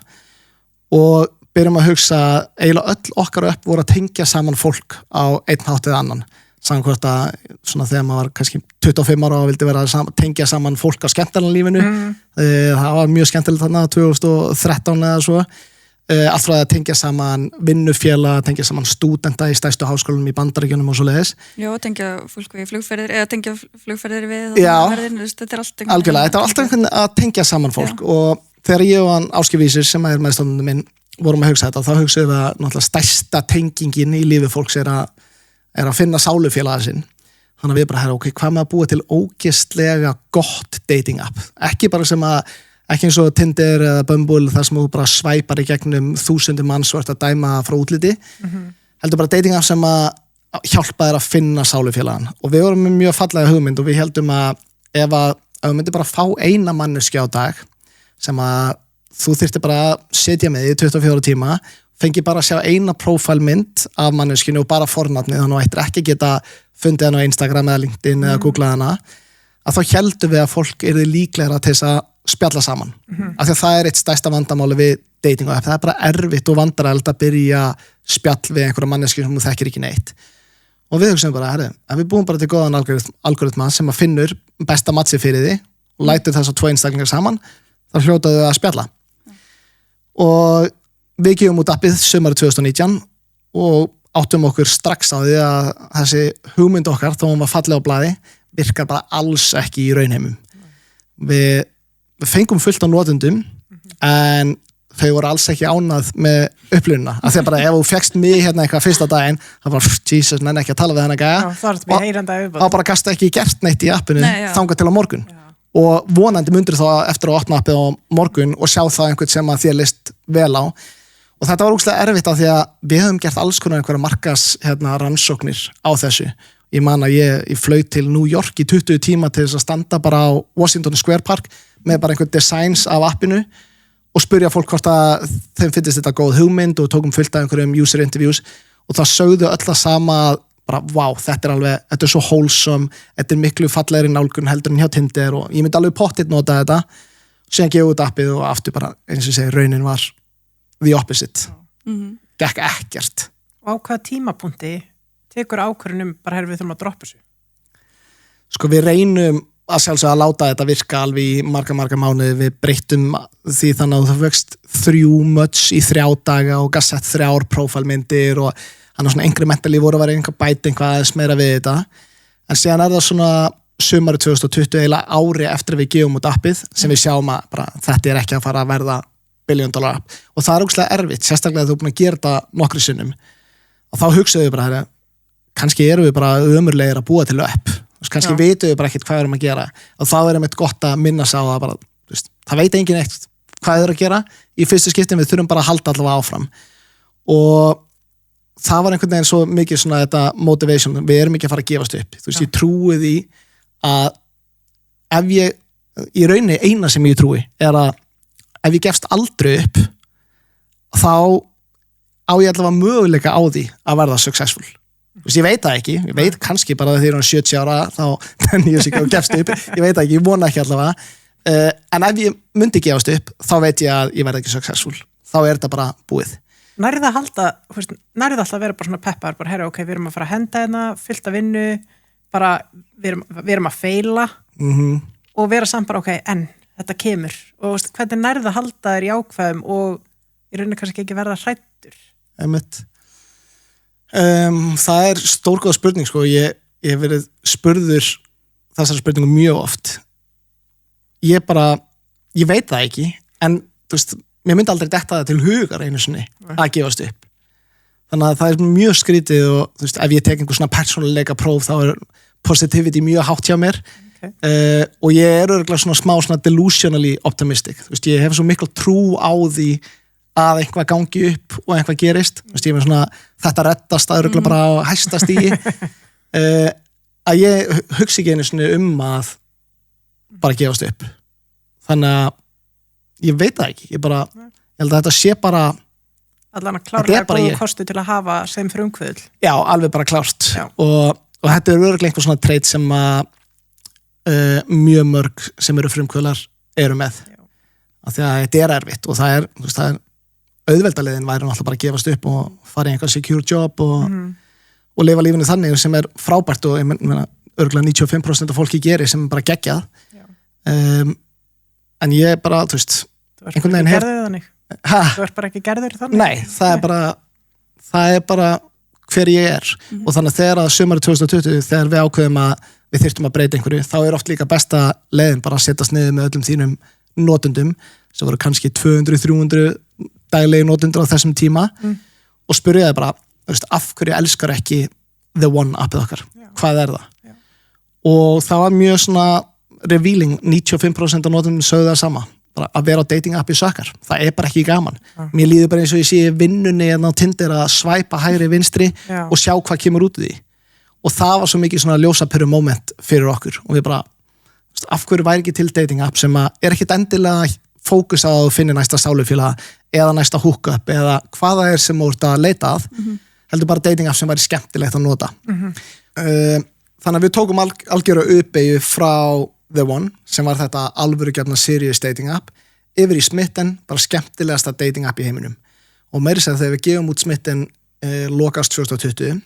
og byrjum að hugsa eiginlega öll okkar upp voru að tengja saman fólk á einn hátt eða annan. Saman hvort að svona þegar maður var kannski 25 ára og vildi vera að tengja saman fólk á skemmtarlega lífinu. Það var mjög skemmtilegt þarna 2013 eða svo. Allt frá að tengja saman vinnufélag, tengja saman stúdenta í stærstu háskólum í Bandaríkjunum og svo leiðis. Já, tengja fólk við flugferðir eða tengja flugferðir við þetta er allt algjörlega, þetta er alltaf einhvern að tengja saman fólk og þegar ég og hann Ásgeir Vísir sem er meðstofnunum minn vorum að hugsa þetta, þá hugsaðum við að náttúrulega stærsta tengingin í lífi fólks er að finna sálufélaga sinn. Þannig að við bara, ok, hvað með að búa til ógeðslega gott dating app? Ekki bara ekki eins og Tinder eða Bumble þar sem þú bara svæpar í gegnum 1000 manns og ert að dæma frá útliti. Heldur bara dating app sem að hjálpa þér að finna sálufélagan. Og við vorum með mjög fallega hugmynd og við heldum að ef við myndum bara fá eina manneskja á dag sem að þú þyrfti bara að setja með í 24 tíma, fengi bara að sjá eina prófælmynd af manneskinu og bara fornafnið, þannig að þú ættir ekki geta fundið hann á Instagram eða LinkedIn eða googlað hana, að þá heldum við að fólk yrði líklegra til þess að spjalla saman af því að það eitt stærsta vandamáli við dating og það bara erfitt og vandræðilegt að byrja spjall við einhverja manneski sem þú þekkir ekki neitt og við hugsaum bara, ef við búum bara til góðan algoritma sem að finnur besta matchi fyrir því og lætur þess að 2 einstaklingar saman þá hljótaðu að spjalla og við gefum út appið sumarið 2019 og áttum okkur strax á því að þessi hugmynd okkar, þó hún var falleg á blaði virkar bara alls ekki í raunheimum við fengum fullt á notendum en þau voru alls ekki ánað með upplununa, af því að bara ef þú fékkst mig hérna eitthvað fyrsta daginn, það var Jesus, nenni ekki að tala við hennar gæja og bara gasta ekki gert neitt í appinu þangað til á morgun og vonandi mundur þá eftir að opna appið á morgun og sjá það einhvern sem að þér list vel á og þetta var úrslega erfitt af því að við höfum gert alls konar einhverja markas rannsóknir á þessu ég man að ég flaut til New York í 20 tíma til þess að standa bara á Washington Square Park með bara einhvern designs af appinu og spurja fólk hvort að þeim finnst þetta góð hugmynd og tókum fullt af einhverjum user interviews og það sögðu öll að sama bara, wow, þetta er svo wholesome, þetta miklu fallegri nálgun heldur en hjá Tinder og ég myndi alveg pottitt nota þetta síðan gefa út appið og aftur bara, eins og segi, raunin var the opposite gekk ekkert og á hvaða tímapunkti tekur ákvörðunum bara við þurfum að droppa þessu? Sko við reynum að sjálfsög að láta þetta virka alveg í marga mánuði við breyttum því þannig að það fegst 3 much í 3 daga og gast sett 3 prófælmyndir og hann svona incrementally voru að vera einhver bæti einhvað aðeins meira við þetta en síðan það svona sumari 2020 eiginlega ári eftir við gefum út appið sem við sjáum að bara, þetta ekki að fara að verða $1 billion app og það ógeðslega erfitt, sérstaklega þú búin að gera þetta nokkru sinnum og þá hugsaðu við bara kannski erum við bara ömurlegir að búa til app kannski vitum við bara ekkert hvað við erum að gera og þá einmitt gott að minna sá að bara, það veit enginn eitt hvað við erum að gera í fyrstu skiptin við þurfum bara að halda allavega áfram og það var einhvern veginn svo mikið svona þetta motivation, við erum ekki að fara að gefast upp ég trúi því að ef ég í rauninni eina sem ég trúi er að ef ég gefst aldrei upp þá á ég allavega möguleika á því að verða successful ég veit það ekki, ég veit kannski bara að þegar ég er 70 ára þá ég sé ekki að gefst upp ég veit ekki, ég vona ekki allavega en ef ég myndi gefast upp þá veit ég að ég verð ekki successful þá er þetta bara búið Nærðu alltaf að vera bara svona peppar bara herra, ok, við erum að fara að henda hérna fyllt af vinnu, bara við erum að feila og vera samt bara, ok, en þetta kemur og hvernig nærðu að halda þér í ákveðum og í rauninni kannski ekki verða hræddur Einmitt það er stórgóð spurning sko. ég hef verið spurður þessar spurningu mjög oft ég veit það ekki en þú veist, mér myndi aldrei detta það til hugar einu sinni að gefast upp þannig að það er mjög skrítið og þú veist, ef ég tek einhver svona persónuleika próf þá er positivity mjög hátt hjá mér og ég er örugglega svona smá svona delusionally optimistic þú veist, ég hef svo miklu trú á því að einhvað gangi upp og einhvað gerist ég með svona, þetta reddast örugglega bara á hæsta stigi að ég hugsi ekki einu svona að bara gefast upp þannig að ég veit það ekki, ég held að þetta sé bara allan að klárlega góða kostu til að hafa sem frumkvöðl já, alveg bara klárt og þetta er örugglega einhver svona treit sem að mjög mörg sem eru frumkvöðlar eru með af því að þetta er erfitt og það er auðveldaleiðin væri náttúrulega bara að gefast upp og fara í einhver secure job og lifa lífinu þannig sem er frábært og ég meina örugglega 95% af fólki gerir sem bara geggjað en ég bara, þú veist einhvern veginn þú ert bara ekki gerður þannig nei, það er bara hver ég er og þannig að þegar að sumarið 2020 þegar við ákveðum að við þyrftum að breyta einhverju þá er oft líka besta leiðin bara að setjast niður með öllum þínum notendum sem voru kannski 200-300 daglegi notendur á þessum tíma og spurja það bara, veist, af hverju elskar ekki the one appið okkar hvað er það? Og það var mjög svona revealing 95% af notendum sögðu það sama bara að vera á dating appi sökkar, það er bara ekki gaman mér líður bara eins og ég sé vinnunni á Tinder að svæpa hægri vinstri og sjá hvað kemur út í því og það var svo mikið svona ljósapyrru moment fyrir okkur og við bara, veist, af hverju væri ekki til dating app sem að er ekkit endilega fókus á að finna næsta sálufélag eða næsta hookup eða hvaða er sem þú ert að leita að heldur bara dating app sem væri skemmtilegt að nota þannig að við tókum algjöra uppeyju frá The One sem var þetta alvörugefna serious dating app yfir í Smitten, bara skemmtilegasta dating app í heiminum og meiri segja þegar við gefum út Smitten lokast 2020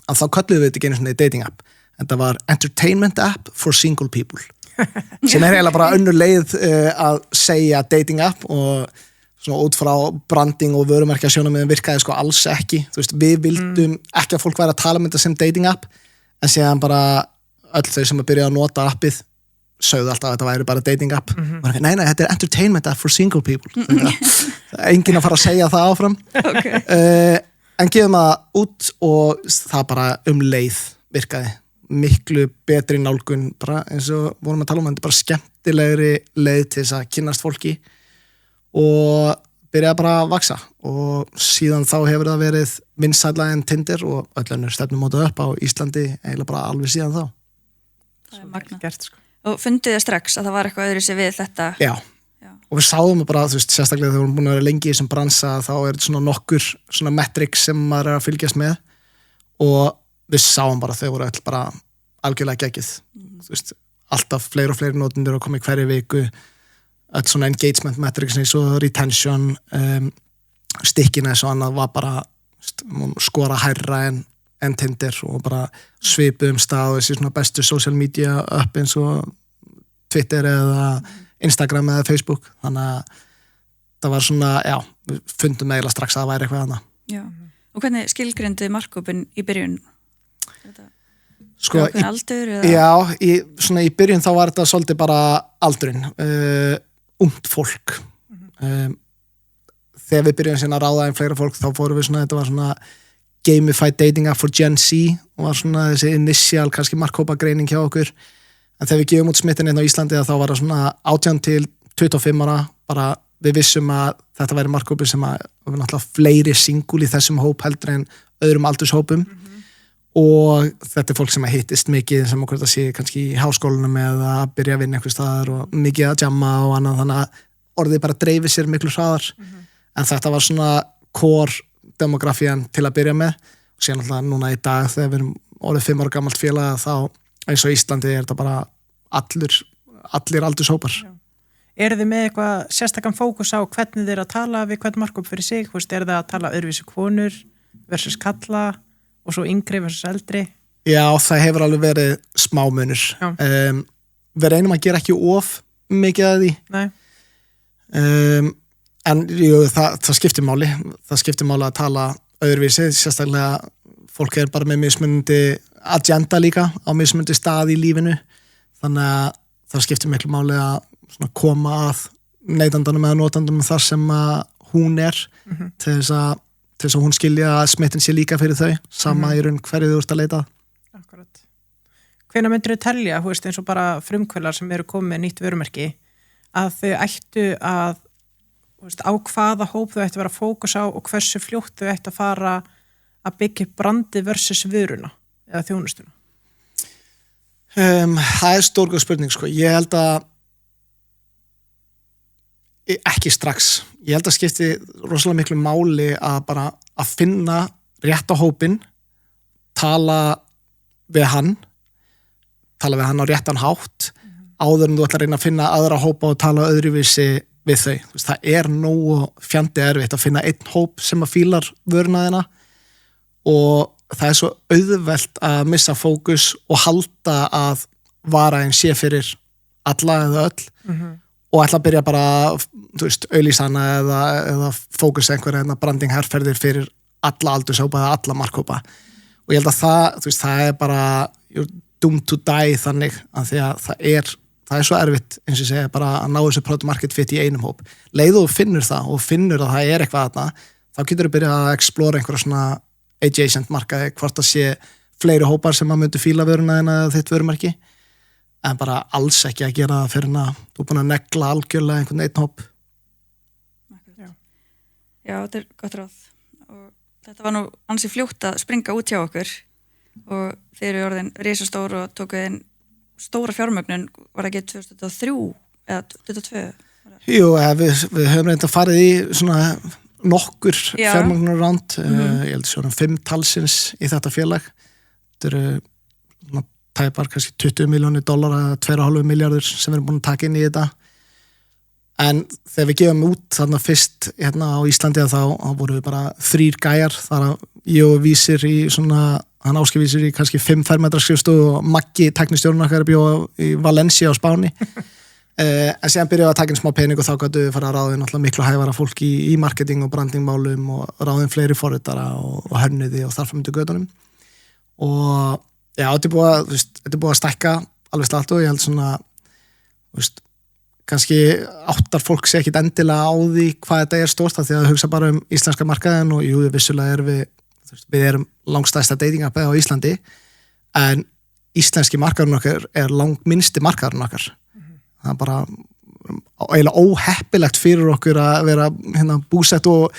að þá kölluðum við þetta ekki einu svona dating app en það var entertainment app for single people sem eiginlega bara önnur leið að segja dating app og svona út frá branding og vörumerkja sjónarmiðum virkaði sko alls ekki þú veist, við vildum ekki að fólk væri að tala um þetta sem dating app en síðan bara öll þau sem að byrja að nota appið sögðu alltaf að þetta væri bara dating app nei, þetta er entertainment app for single people það er enginn að fara að segja það áfram en gefum það út og það bara leið virkaði miklu betri nálgun bara eins og vorum að tala um þetta bara skemmtilegri leið til þess að kynnast fólki og byrjaði bara að vaksa og síðan þá hefur það verið vinsælla en Tinder og öll önnur stefnum mótað upp á Íslandi eiginlega bara alveg síðan þá. Það er magna. Gert, sko. Og funduð þið strax að það var eitthvað öðru sér við þetta? Já. Og við sáðum bara, þú veist, sérstaklega þegar við erum búin að vera lengi í þessum bransa þá er þetta svona nokkur svona metrics sem maður er að fylgjast með og við sáum bara þau voru öll bara algjörlega geggjuð. Þú veist, alltaf fleiri og fleiri notendur að koma í hverju viku öll svona engagement metrics eins og retention stikkina eins og annað var bara skora hærra en Tinder og bara svipuð stað og þessi svona bestu social media upp eins og Twitter eða Instagram eða Facebook þannig að það var svona, já, við fundum eiginlega strax að það væri eitthvað annað. Já, og hvernig skilgreinduð markhópinn í byrjun? Sko, aldur? Eða? Já, svona í byrjun þá var þetta svolítið bara aldurinn, ungt fólk. Þegar við byrjum síðan að ráða einn fleira fólk þá fórum við svona, þetta var svona gamified dating app for Gen Z og var svona þessi initial kannski markhópagreining hjá okkur en þegar við gefum út Smitten inn á Íslandi þá var það svona 18 til 25 ára bara við vissum að þetta væri markhópi sem að við náttúrulega fleiri single í þessum hóp heldur en öðrum aldurshópum og þetta er fólk sem að hittist mikið sem okkur þetta sé kannski í háskólanum eða að byrja að vinna einhver staðar og mikið að jamma og annað þannig að orðið bara dreifir sér miklu hraðar en þetta var svona core demografían til að byrja með og síðan alltaf núna í dag þegar við erum orðið 5 ára gamalt félag þá eins og Íslandi er þetta bara allir aldurshópar. Er þið með eitthvað sérstakann fókus á hvernig þið er að tala við hvern markhóp fyrir sig? Er það að tala öðruvísi konur versus kalla og svo yngri versus eldri? Já, það hefur alveg verið smámunur. Við reynum að gera ekki of mikið að því. Nei. En jú, það skiptir máli. Það skiptir máli að tala öðruvísi, sérstaklega fólk er bara með mismunandi agenda líka á mismunandi stað í lífinu þannig að það skiptir miklu máli að svona koma að neytandanum eða notandanum þar sem að hún er til þess að hún skilja að Smitten sé líka fyrir þau sama í raun hverju þú ert að leita. Akkurat. Hvenær myndir þau telja, þú veist, eins og bara frumkvölar sem eru komið með nýtt vörumerki að þau ættu að veist, á hvaða hóp þau ættu að vera fókus á og hversu fljótt þau ættu að fara að byggja brandi versus vöruna eða þjónustuna? Það er stórgóð spurning sko. Ég held að ekki strax. Ég held að skipti rosalega miklu máli að bara að finna rétt á hópinn, tala við hann á réttan hátt áður en þú ætlar að reyna að finna aðra hópa og tala öðruvísi við þau. Það er nógu fjandi erfitt að finna einn hóp sem að fílar vöruna þína og það er svo auðvelt að missa fókus og halda að varaðin sé fyrir alla eða öll og ætla að byrja bara, þú veist, auglýsana eða fókusa einhverja branding herferðir fyrir alla aldurshópa eða alla markhópa og ég held að það, þú veist, það er bara you're doomed to die þannig að því að það er svo erfitt eins og ég segja bara að ná þessu product market fit í einum hóp. Leiðu þú finnur það og finnur að það er eitthvað þarna, þá getur þú byrja að explora einhverja svona adjacent markaði, hvort það sé fleiri hópar sem að myndu fíla vöruna en að þitt vörumerki, en bara alls ekki að gera það fyrir að þú er búin að negla algjörlega einhvern einn hóp. Já, þetta er gott ráð og þetta var nú ansi fljótt að springa út hjá okkur og þeir eru orðin risastór og tóku þeim stóra fjármögnun, var það ekki 2003 eða 2022? Jú, við höfum reynda farið í svona nokkur fjármögnur ránd, ég held svona 5 talsins í þetta félag. Þetta eru tæpar kannski $20 milljónir, $2,5 milljarður sem við erum búin að taka inn í þetta. En þegar við gefum út þarna fyrst hérna á Íslandi þá voru við bara 3 gæjar, þar að ég og Vísir í svona, hann Ásgeir Vísir í kannski 5 fermetra skrifstofu og Maggi tæknistjórinn okkar bjó í Valencia á Spáni. En síðan byrjuðum við að taka inn smá pening og þá gætu við fara að ráðin náttúrulega miklu hæfara fólk í marketing og brandingmálum og ráðin fleiri forritara og hönnuði og þarframöndu götunum. Og já, þetta er búið að stækka alveg slátt og ég held svona, kannski áttar fólk sé ekkit endilega á því hvað þetta er stórt, því að hugsa bara íslenska markaðin og jú, vissulega við erum langstæsta datingappið á Íslandi, en íslenski markaðurinn okkar er langminnsti markaðurinn okkar. Það er bara eiginlega óheppilegt fyrir okkur að vera hérna búsett og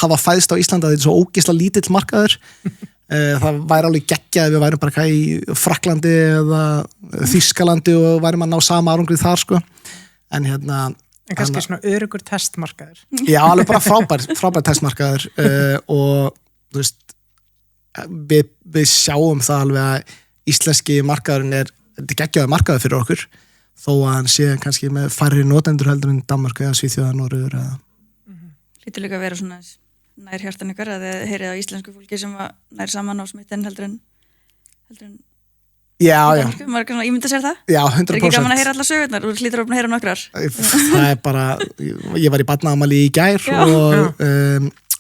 hafa fæðst á Íslandi, að þetta er svo ógeðslega lítill markaður. Það væri alveg geggjað ef við værum bara í Frakklandi eða Þýskalandi og værum að ná sama árangrið þar, sko. En kannski svona öruggur testmarkaður. Já, alveg bara frábær testmarkaður og þú veist, við sjáum það alveg að íslenski markaðurinn þetta geggjaður markaður fyrir okkur, þó að hann sé kannski með færri notendur heldur en Danmark eða Svíþjóð eða Noregur eða. Lítur líka að vera svona nær hjartan ykkur að þið heyrið á íslensku fólki sem nær saman á smitten heldur en Já. Maður er kannski ímynda sér það? Já, 100%. Er ekki gaman að heyra allar sögurnar? Þú hlýtur að heyra nokkrar. Það er bara, ég var í barnaafmæli í gær og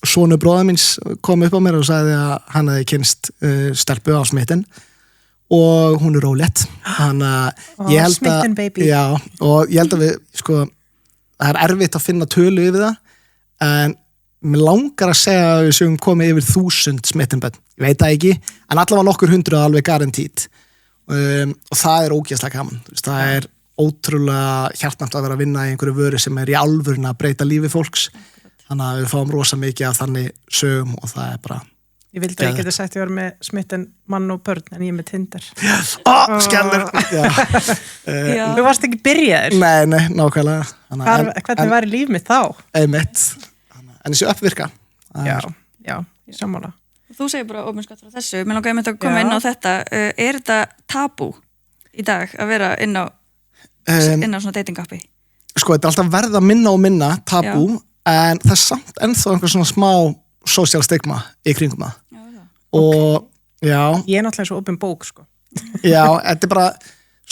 sonur bróðar míns kom upp á mér og sagði að hann hefði kynnst stelpu á smitten og hún er rólegt. Smitten baby. Já, og ég held að við, það er erfitt að finna tölu yfir það, en mér langar að segja að við séum komið yfir 1000 smittinbönn. Ég veit það ekki, en allavega nokkur 100 alveg garantít. Og það er ógeðslega gaman. Það er ótrúlega hjartnæmt að vera að vinna í einhverju vöru sem er í alvöruna að breyta lífi fólks. Þannig að við fáum rosa mikið af þannig sögum og það er bara Ég vildi að ég geti sagt að ég var með smitten mann og börn en ég er með Tinder. Skellur. Þú varst ekki byrjaður. Nei, nákvæmlega. Hvernig var líf mitt þá? Einmitt. En þessu uppvirka. Já, sammála. Þú segir bara ómennskatt frá þessu. Mér langar einmitt að koma inn á þetta. Er þetta tabú í dag að vera inn á svona datingappi? Þetta er alltaf verða minna og minna tabú, en það er samt ennþá einhver svona smá social stigma í kringum það. Og já. Ég er náttúrulega svo opin bók, Já, þetta er bara,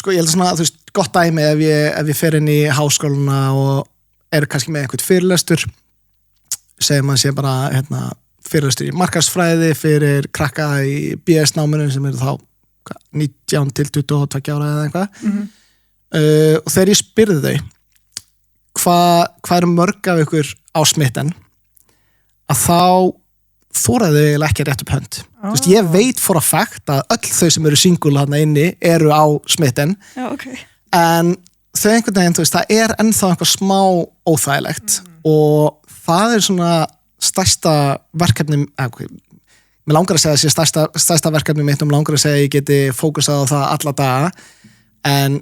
ég held svona, þú veist, gott dæmi ef ég fer inn í háskóluna og er kannski með einhvern fyrirlestur, segir mann sé bara, fyrirlestur í markaðsfræði fyrir krakka í BS-náminu sem eru þá 19 til 22 ára eða eitthvað. Og þegar ég spyrði þau hvað eru mörg af ykkur á smitten, að þá þóraðu eiginlega ekki rétt upp hönd. Þú veist, ég veit for a fact að öll þau sem eru single þarna inni eru á smitten. Já, okay. En þau einhvern veginn, þú veist, það er ennþá einhver smá óþægilegt og það er svona stærsta verkefni, mér langar að segja að það sé stærsta verkefni mitt, langar að segja að ég geti fókusað á það alla daga, en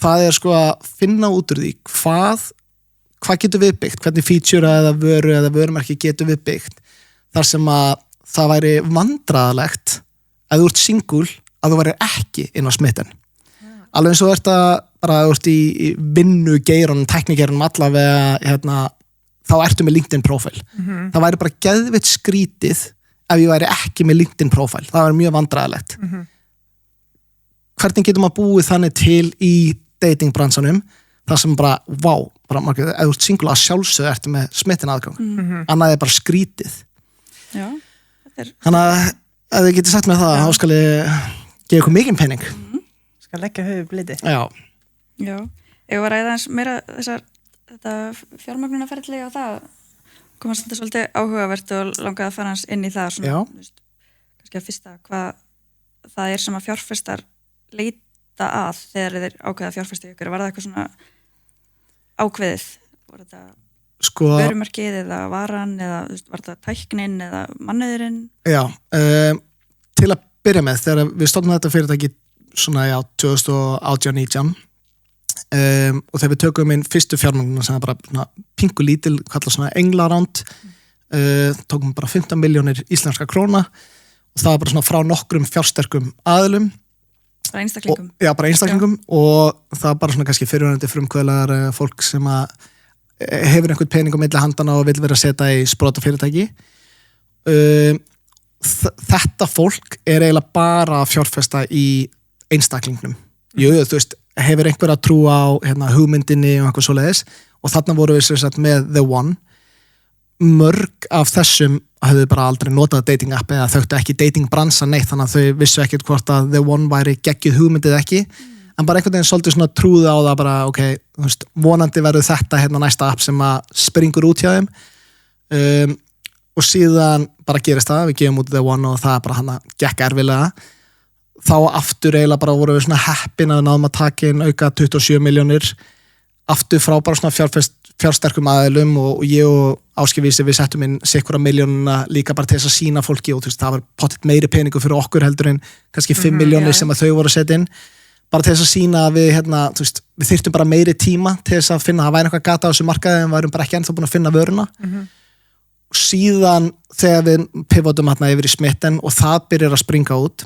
það er að finna út úr því hvað getur við byggt, hvernig feature eða vöru eða vörumerki getur við byggt, þar sem að það væri vandræðalegt að þú ert single að þú væri ekki inn á smitten. Alveg eins og þú ert í vinnu geiranum, tæknigeiranum allavega, þá ertu með LinkedIn profile. Það væri bara geðveitt skrítið ef ég væri ekki með LinkedIn profile. Það væri mjög vandræðalegt. Hvernig getur maður búið þannig til í datingbransanum, það sem bara, ef þú ert single að sjálfsögðu ertu með smittin aðgang. Annað er bara skrítið. Já, Þannig að ef þið getur sagt mér það, þá skal ég gefa ykkur mikinn penning. Skal leggja höfuð bliti. Já. Ég var aðeins meira þetta fjármögnunarferðli á það komast þetta svolítið áhugavert og langaði að fara hans inn í það svona, kannski að fyrsta hvað það er sem að fjárfestar leita að þegar þeir ákveða fjárfesti ykkur. Var það eitthvað svona ákveðið? Var þetta vörumerkið eða varan eða var þetta tæknin eða mannauðurinn? Já, til að byrja með, þegar við stofnum þetta fyrirtæki svona 2018-19 og þegar við tökum inn fyrstu fjármögnuna sem er bara svona pingu lítil, kallað svona englaránd, tókum bara 15 milljónir íslenska króna og það var bara svona frá nokkrum fjársterkum aðilum Bara einstaklingum. Já, bara einstaklingum og það bara svona kannski fyrirvænandi frumkvöðlar fólk sem að hefur einhvern pening á milli handana og vill vera að setja í sprotafyrirtæki. Þetta fólk eiginlega bara að fjárfesta í einstaklingnum. Jú, þú veist, hefur einhver að trúa á hugmyndinni og eitthvað svoleiðis og þarna voru við sem sagt með The One. Mörg af þessum hafðu bara aldrei notað dating app eða þöktu ekki dating bransa neitt þannig að þau vissu ekkert hvort að The One væri geggjuð hugmyndið ekki en bara einhvern veginn svolítið svona trúðu á það bara ok, þú veist, vonandi verður þetta næsta app sem að springur út hjá þeim og síðan bara gerist það, við gefum út The One og það bara hana gekk erfilega þá aftur eiginlega bara voru við svona heppin að náðum að taka inn auka 27 milljónir aftur frá bara svona fjársterkum aðilum og ég og Áskilvísi við settum inn sikkura milljónuna líka bara til þess að sína fólki og þú veist, það var pottitt meiri peningu fyrir okkur heldur en kannski 5 milljónir sem að þau voru að setja inn bara til þess að sína að við, þú veist, við þyrftum bara meiri tíma til þess að finna að það væri eitthvað gata á þessu markaði en værum bara ekki ennþá búin að finna vöruna og síðan þegar við pivotum yfir í smitten og það byrjar að springa út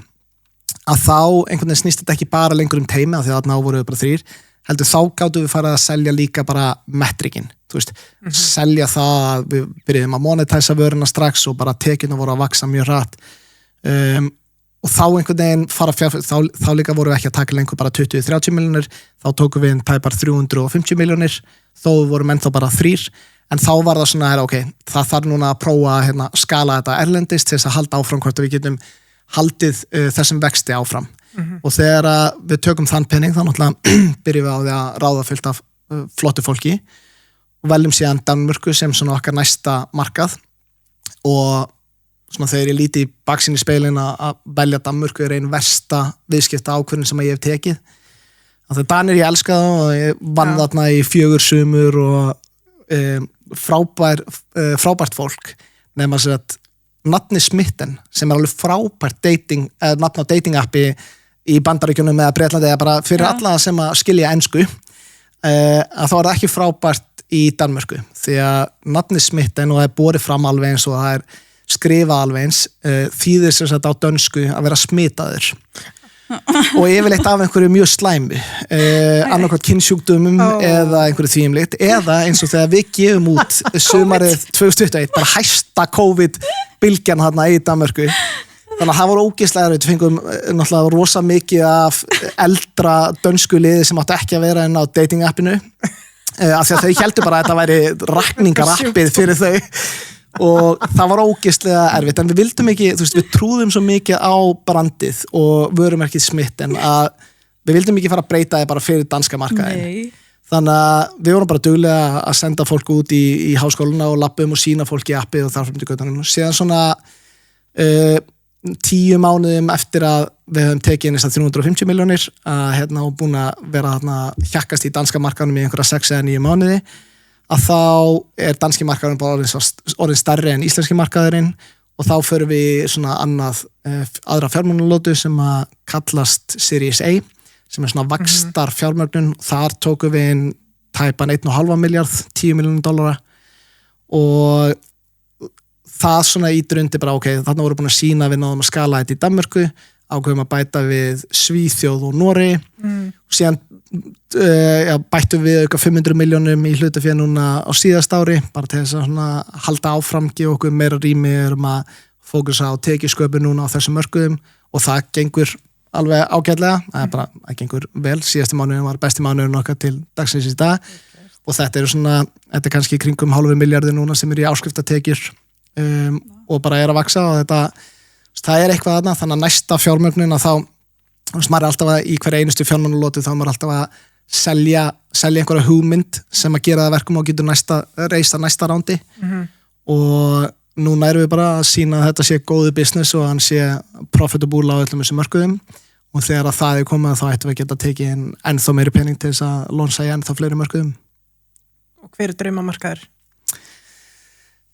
að þá einhvern veginn snýst þetta ekki bara lengur teimi af því að þarna voru við bara 3 heldur þá gátum við farið að selja líka bara metrikinn, þú veist, selja það að við byrjuðum að monetæsa vöruna strax og bara tekjurnar voru að vaksa mjög hratt og þá einhvern veginn þá líka voru við ekki að taka lengur bara 20-30 milljónir, þá tókum við tæpar 350 milljónir, þó vorum ennþá bara 3, en þá var það svona, ok, það þarf núna að prófa að skala þetta erlendist til þess að halda áfram hvort við getum haldið þessum vexti áfram og þegar við tökum þann penning þá náttúrulega byrjum við á því að ráða fullt af flottu fólki og veljum síðan Danmörku sem svona okkar næsta markað og svona þegar ég líti í baksinn í speilin að velja Danmörku ein versta viðskipta ákvörðun sem ég hef tekið þannig að Danir ég elska það og ég vann þarna í 4 sumur og frábært fólk nema sér að nafni Smitten sem alveg frábært nafn á dating appi í Bandaríkjunum eða Bretlandi eða bara fyrir alla sem að skilja ensku að þá er það ekki frábært í Danmörku því að nafni Smitten og það borið fram alveg eins og það skrifað alveg eins þýðir sem sagt á dönsku að vera smitaður og yfirleitt af einhverju mjög slæmi annarkvæmt kynnsjúkdómum eða einhverju þvíumleitt eða eins og þegar við gefum út sumarið 2021 bara hæsta COVID-bylgjan þarna í Danmörku þannig að það voru ógeðslega við fengum náttúrulega rosa mikið af eldra dönsku liði sem átti ekki að vera inn á dating appinu af því að þau heldur bara að þetta væri rakningarappið fyrir þau og það var ógeðslega erfitt en við vildum ekki, þú veist, við trúðum svo mikið á brandið og vörumerkið Smitten að við vildum ekki fara að breyta það bara fyrir danska markaðin þannig að við vorum bara duglega að senda fólk út í háskóluna og lappum og sína fólki appið og þarfum til göttunum síðan svona 10 mánuðum eftir að við höfum tekið inn þessar 350 milljónir og búin að vera hjakkast í danska markaðunum í einhverja 6 eða 9 mánuði að þá danski markaðurinn bara orðin stærri en íslenski markaðurinn og þá förum við svona aðra fjármögnunarlótu sem að kallast Series A sem svona vaxtar fjármögnun þar tókum við inn tæpan 1,5 miljard, 10 milljónir dollara og það svona ítur undir bara ok, þarna voru búin að sína við náðum að skala þetta í Danmörku ákveðum að bæta við Svíþjóð og Noregi og síðan bættum við auka 500 milljónum í hlutafé núna á síðast ári bara til þess að svona halda áfram gefa okkur meira rými að fókusa á tekjusköpun núna á þessum mörkuðum og það gengur alveg ágætlega það gengur vel, síðasti mánuðin var besti mánuðin okkar til dagsins í dag og þetta er kannski kringum 0,5 miljardir núna sem í áskriftatekjur og bara að vaksa og það eitthvað þarna þannig að næsta fjármögnun að þá maður alltaf í hverja einustu fjármögnulótu þá maður alltaf að selja einhverja hugmynd sem að gera það verkum og getur reisa næsta rándi og núna erum við bara að sína að þetta sé góðu business og hann sé profitable á öllum þessum mörkuðum og þegar að það komið þá ættum við að geta tekið ennþá meiri pening til þess að lonsa í ennþá fleiri mörkuðum. Og hver draumamarkaður?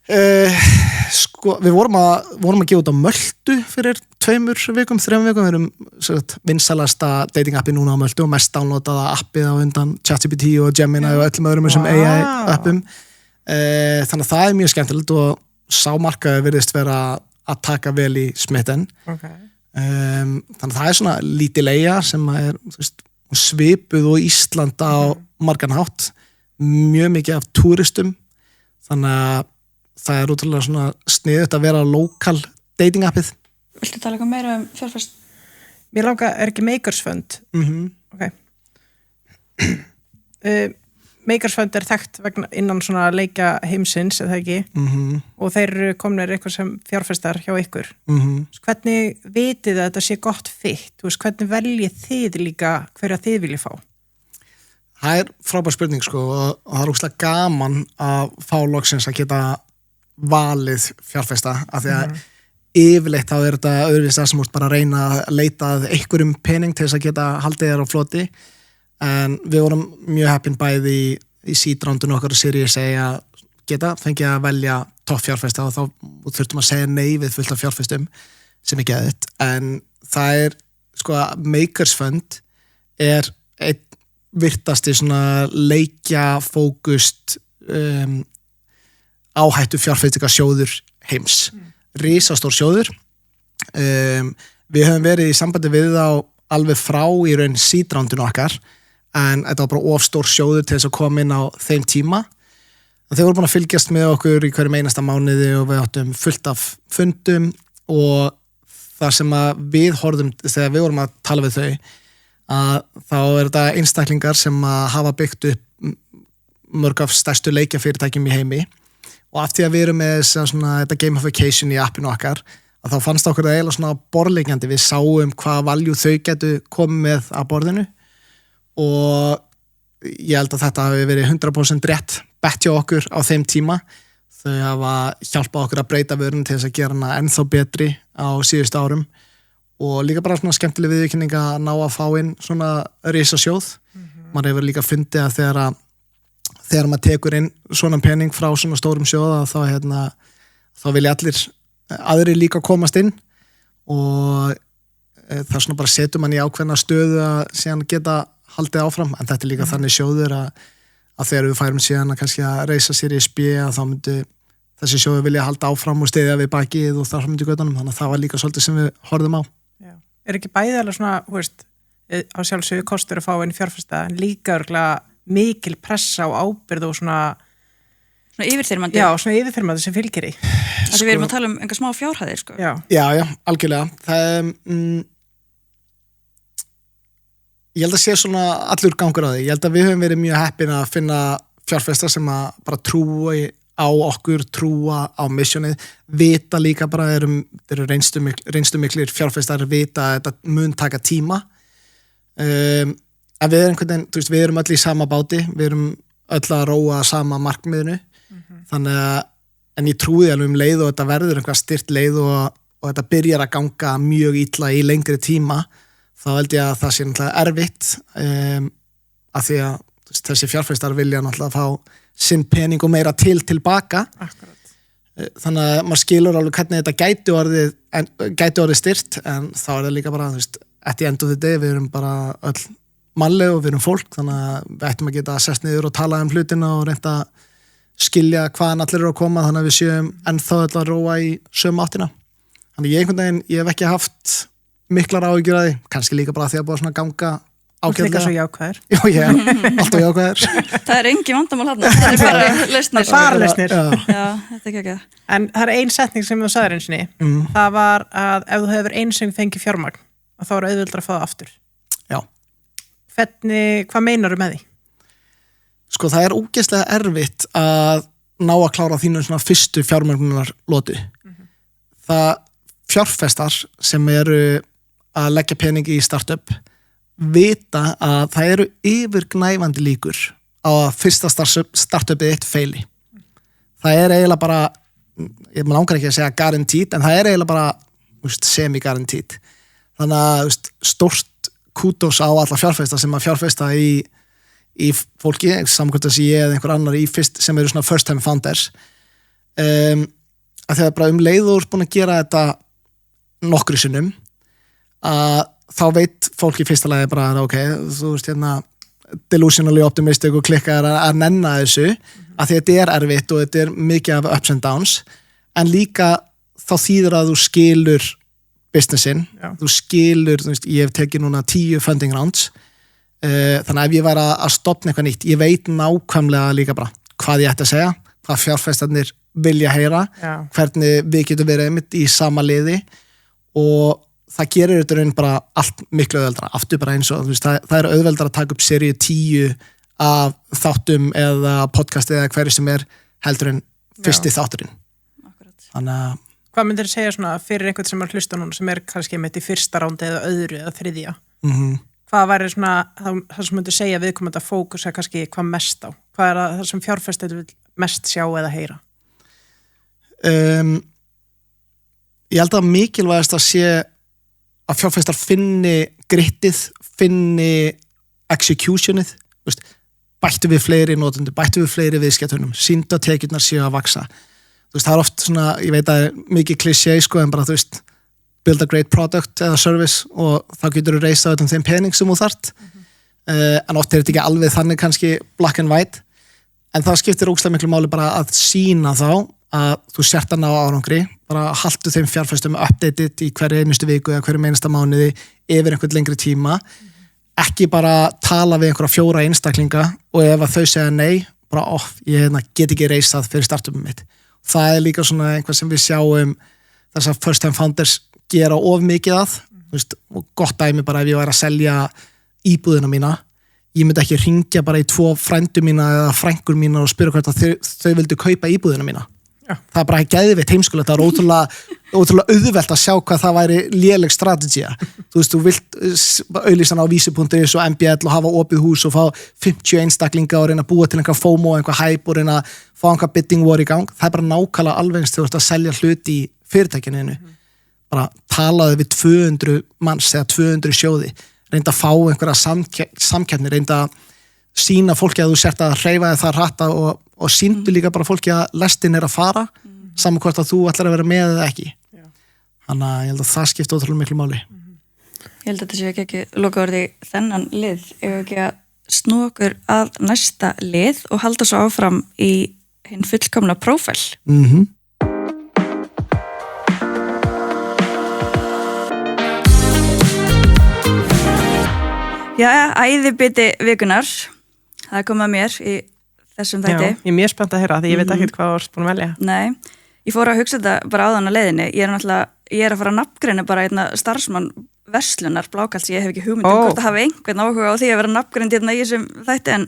Við vorum að gefa út á Möltu fyrir 2 vikum, 3 vikum við erum vinsalasta dating appi núna á Möltu og mest downloadaða appið á undan ChatGPT og Gemini og öllum öðrum þessum AI appum þannig að það er mjög skemmtilegt og sámarkaði virðist vera að taka vel í Smitten þannig að það svona lítið leia sem er svipuð og Ísland á margan hátt, mjög mikið af túristum, þannig að það er útrúlega svona sniðugt að vera lokal dating appið. Viltu tala eitthvað meira fjárfest? Mér langar, ekki Makers Fund? Ok. Makers Fund þekkt vegna innan svona leikja heimsins, eða ekki? Og þeir eru komnir eitthvað sem fjárfestar hjá ykkur. Hvernig vitið að þetta sé gott fitt? Þú veist, hvernig veljið þið líka hverja þið viljið fá? Það er frábær spurning sko og það er ógeðslega gaman að fá loksins að geta valið fjárfesta af því að yfirleitt þá er þetta öðruvísi það sem úrst bara að reyna að leita að einhverjum pening til þess að geta haldið þér á floti en við vorum mjög heppin bæði í seed-roundinu okkar og Series A að geta fengið að velja topp fjárfesta og þá þurftum að segja nei við fullt af fjárfestum sem er geðið en það er sko að Makers Fund er einn virtasti svona leikja fókust áhættu fjárfestingasjóður heims. Risastór sjóður. Við höfum verið í sambandi við þá alveg frá í raun seed-roundinu okkar en þetta var bara ofstór sjóður til þess að koma inn á þeim tíma. Þeir voru búin að fylgjast með okkur í hverjum einasta mánuði og við áttum fullt af fundum og það sem að við horfðum þegar við vorum að tala við þau að þá er þetta einstaklingar sem að hafa byggt upp mörg af stærstu leikjafyrirtækjum í heimi og af því að við erum með svona, þetta gamification í appinu okkar að þá fannst okkur það eiginlega svona borðleggjandi við sáum hvað valjú þau getu komið með að borðinu og ég held að þetta hafi verið 100% rétt bett hjá okkur á þeim tíma þau hafa hjálpað okkur að breyta vörun til þess að gera hana ennþá betri á síðustu árum og líka bara svona skemmtileg viðurkenning að ná að fá inn svona risasjóð. Maður hefur líka fundið að þegar maður tekur inn svona pening frá svona stórum sjóða þá vilja allir aðrir líka komast inn og það svona bara setur mann í ákveðna stöðu að síðan geta haldið áfram en þetta er líka þannig sjóður að þegar við færum síðan að kannski að reisa Series B að þá myndi þessi sjóður vilja halda áfram og styðja við bakið og þar myndi göttunum þannig að það var líka svolítið sem við horfðum á. Er ekki bæði alveg svona, þú veist, á sjálfsögðu kostur að fá einn fjárfesta en líka örgulega mikil pressa og ábyrgð og svona yfirþyrmandi. Já, svona yfirþyrmandi sem fylgir í. Því við erum að tala einhver smá fjárhæðir, sko. Já, algjörlega. Það ég held að sé svona allur gangur á því. Ég held að við höfum verið mjög heppin að finna fjárfesta sem að bara trúa á okkur, trúa á missionið, vita líka bara eru reynslumiklir fjárfestar vita að þetta mun taka tíma en við erum einhvern veginn, þú veist, við erum öll í sama báti við erum öll að róa sama markmiðinu þannig að en ég trúi alveg leið og þetta verður einhver styrt leið og þetta byrjar að ganga mjög illa í lengri tíma þá held ég að það sé náttúrulega erfitt að því að þessi fjárfestar vilja náttúrulega fá sinn pening og meira tilbaka. Akkurat. Þannig að maður skilur alveg hvernig þetta gæti orðið styrt en þá er það líka bara, þú veist, at the end of the day við erum bara öll mannleg og við erum fólk þannig að við ættum að geta sest niður og tala hlutina og reynda að skilja hvaðan allir eru að koma þannig að við séum ennþá öll að róa í sömu áttina. Þannig ég hef ekki haft miklar áhyggjur að því, kannski líka bara því að búið svona ganga ágætlega. Líka svo jákvæður. Já, alltaf jákvæður. Það er engin vandamál hérna. Það er bara lausnir. Það er bara lausnir. Já, þetta er ekki ekki. En það er ein setning sem þú sagðir einsinni. Það var að ef þú hefur einu sem fengi fjármagn, þá er auðveldara að fá það aftur. Já. Hvað meinarðu með því? Sko, það er ógeðslega erfitt að ná að klára þínu svona fyrstu fjármagnarlotu. Það fjárfestar sem eru að leggja pening í startup vita að það eru yfirgnæfandi líkur á að fyrsta startupið eitt feili. Það er eiginlega bara, ég langar ekki að segja guaranteed, en það er eiginlega bara semi-guaranteed. Þannig að stórt kútos á alla fjárfesta sem að fjárfesta í fólki, samkvæmt að ég eða einhver annar sem eru svona first time founders. Að þegar bara leiður búin að gera þetta nokkru sinnum að þá veit fólk í fyrsta lagi bara að ok, þú veist delusionally optimistic og klikkar að nenna þessu að þetta er erfitt og þetta er mikið af ups and downs en líka þá þýðir að þú skilur businessin, þú skilur, þú veist, ég hef tekið núna 10 funding rounds, þannig að ef ég væri að stopna eitthvað nýtt, ég veit nákvæmlega líka bara hvað ég ætti að segja, hvað fjárfestarnir vilja heyra, hvernig við getum verið einmitt í sama liði og það gerir þetta raun bara allt miklu auðveldara, aftur bara eins og þú veist, það er auðveldara að taka upp seríu 10 af þáttum eða podcast eða hverju sem heldur en fyrsti þátturinn. Þannig að hvað myndir þið segja svona fyrir einhvern sem hlusta núna sem kannski með í fyrsta rándi eða öðru eða þriðja? Hvað væri svona það sem myndir segja viðkomandi að fókusa kannski hvað mest á? Hvað er það sem fjárfestir vil mest sjá eða heyra? Ég held að mikilvægast að sé að fjárfestar finni grittið, finni executionið, bættu við fleiri notendur, bættu við fleiri viðskiptunum, sýndu að tekjurnar séu að vaksa. Þú veist, það er oft svona, ég veit að mikið kliché sko, en bara, þú veist, build a great product eða service og þá getur þú reisa þeim pening sem þú þart. En oft er þetta ekki alveg þannig kannski black and white, en það skiptir ógeðslega miklu máli bara að sýna þá að þú sért að ná árangri, bara haltu þeim fjárfestum updated í hverju einustu viku eða hverju einasta mánuði yfir einhvern lengri tíma, ekki bara tala við einhverja 4 einstaklinga og ef að þau segja nei, bara ég get ekki reisað fyrir startupum mitt. Það er líka svona einhvað sem við sjáum þess að first time founders gera of mikið að, veist, og gott dæmi bara ef ég væri að selja íbúðina mína, ég myndi ekki hringja bara í 2 frændur mína eða frængur mína og spyrja hvort að þau vildu kaupa íbúðina mína. Það er bara geðveikt heimskulegt, það er ótrúlega auðvelt að sjá hvað það væri léleg strategía. Þú veist, þú vilt auglýsa á vísi.is og MBL og hafa opið hús og fá 50 einstaklinga og reyna að búa til einhver FOMO og einhver hype og reyna að fá einhver bidding war í gang. Það er bara nákvæmlega alveg eins þegar þú ert að selja hluti í fyrirtækinu. Bara talaðu við 200 manns eða 200 sjóði, reynda að fá einhverja samkeppni, reynda að sína fólki að þú sért að hreyfa þig það hratt og sýndu líka bara fólki að lestin að fara, saman hvort að þú ætlar að vera með eða ekki. Þannig að ég held að það skipta ótrúlega miklu máli. Ég held að þetta sé ekki lokaorði þennan lið, ef ekki að snúa okkur að næsta lið og halda svo áfram í hinn fullkomna prófæl. Jæja, æðibiti vikunar. Það kom að mér í þessum þætti. Já, ég er mjög spennt að heyra því ég veit ekkert hvað þú ert búin að velja. Nei, ég fór að hugsa þetta bara áðan á leiðinni. Ég er að fara að nafngreina bara einna starfsmann verslunar Blákalls. Ég hef ekki hugmynd hvort að hafa einhvern áhuga á því að vera nafngreind hérna í þessum þætti, en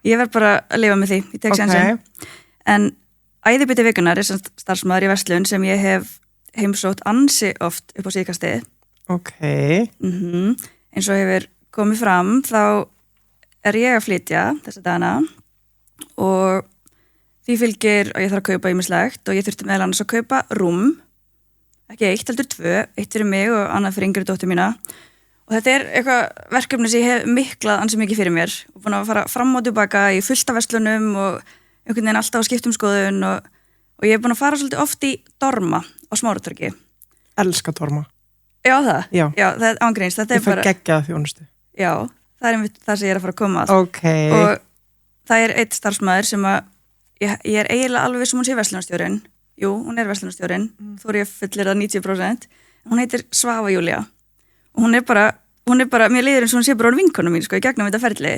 ég verð bara að lifa með því. Ég tek sénsinn. En æðibiti vikunar er starfsmaður í verslun sem ég hef heimsótt ansi oft upp á síðkastið. Eins og hefur komið fram, þá er ég að flytja þessa dagana og því fylgir að ég þarf að kaupa ýmislegt og ég þurfti meðal annars að kaupa rúm, ekki 1 heldur 2, 1 fyrir mig og annað fyrir yngri dóttur mína, og þetta er eitthvað verkefni sem ég hef miklað ansi mikið fyrir mér og búin að fara fram og tilbaka í fullt af verslunum og einhvern veginn alltaf að skipta um skoðun og ég hef búin að fara svolítið oft í Dorma á Smáratorgi. Elska Dorma. Já, það? Já, það er ángríns. Ég fær geggjað þjónustu. Já, það er það sem ég er að fara að koma að. Og það er einn starfsmæður sem að ég er eiginlega alveg viss hún sé verslunarstjórinn. Jú, hún er verslunarstjórinn, þó er ég fullir að 90%. Hún heitir Svava Júlía og hún er bara, mér líður eins og hún sé bara vinkonu mín, sko, í gegnum þetta ferli.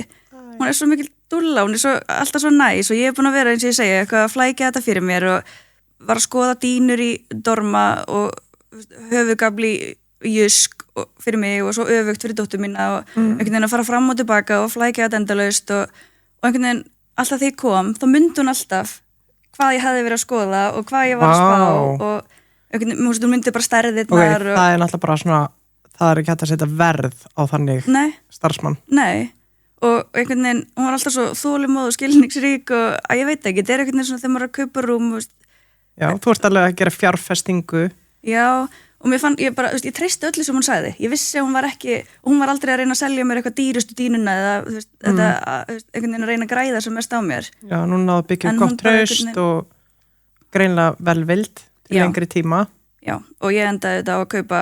Hún er svo mikil dúlla, hún er alltaf svo næs og ég er búin að vera, eins og ég segja, eitthvað að flækja þetta fyrir mér og var að skoða dýnur í Dorma og höfugafli Jysk fyrir mig og svo öfugt fyrir dóttur mína og einhvern veginn að fara fram og tilbaka og flækja þetta endalaust og einhvern veginn alltaf því ég kom, þá myndi hún alltaf hvað ég hefði verið að skoða og hvað ég var að spá og einhvern veginn, hún myndi bara stærðirnar það er náttúrulega bara svona, það er ekki hægt að setja verð á þannig starfsmann. Nei, og einhvern veginn, hún var alltaf svo þolinmóð og skilningsrík og að ég veit ekki, þetta er einhvern veginn svona þegar maður er að kaupa rúm. Já, þú ert alveg að gera fjárfestingu. Já, og ég treysti öllu sem hún sagði. Ég vissi að hún var ekki, og hún var aldrei að reyna að selja mér eitthvað dýrustu dýnuna eða þetta, einhvern veginn að reyna að græða sem mest á mér. Já, núna náðu byggja gott traust og greinlega velvild til lengri tíma. Já, og ég endaði þetta á að kaupa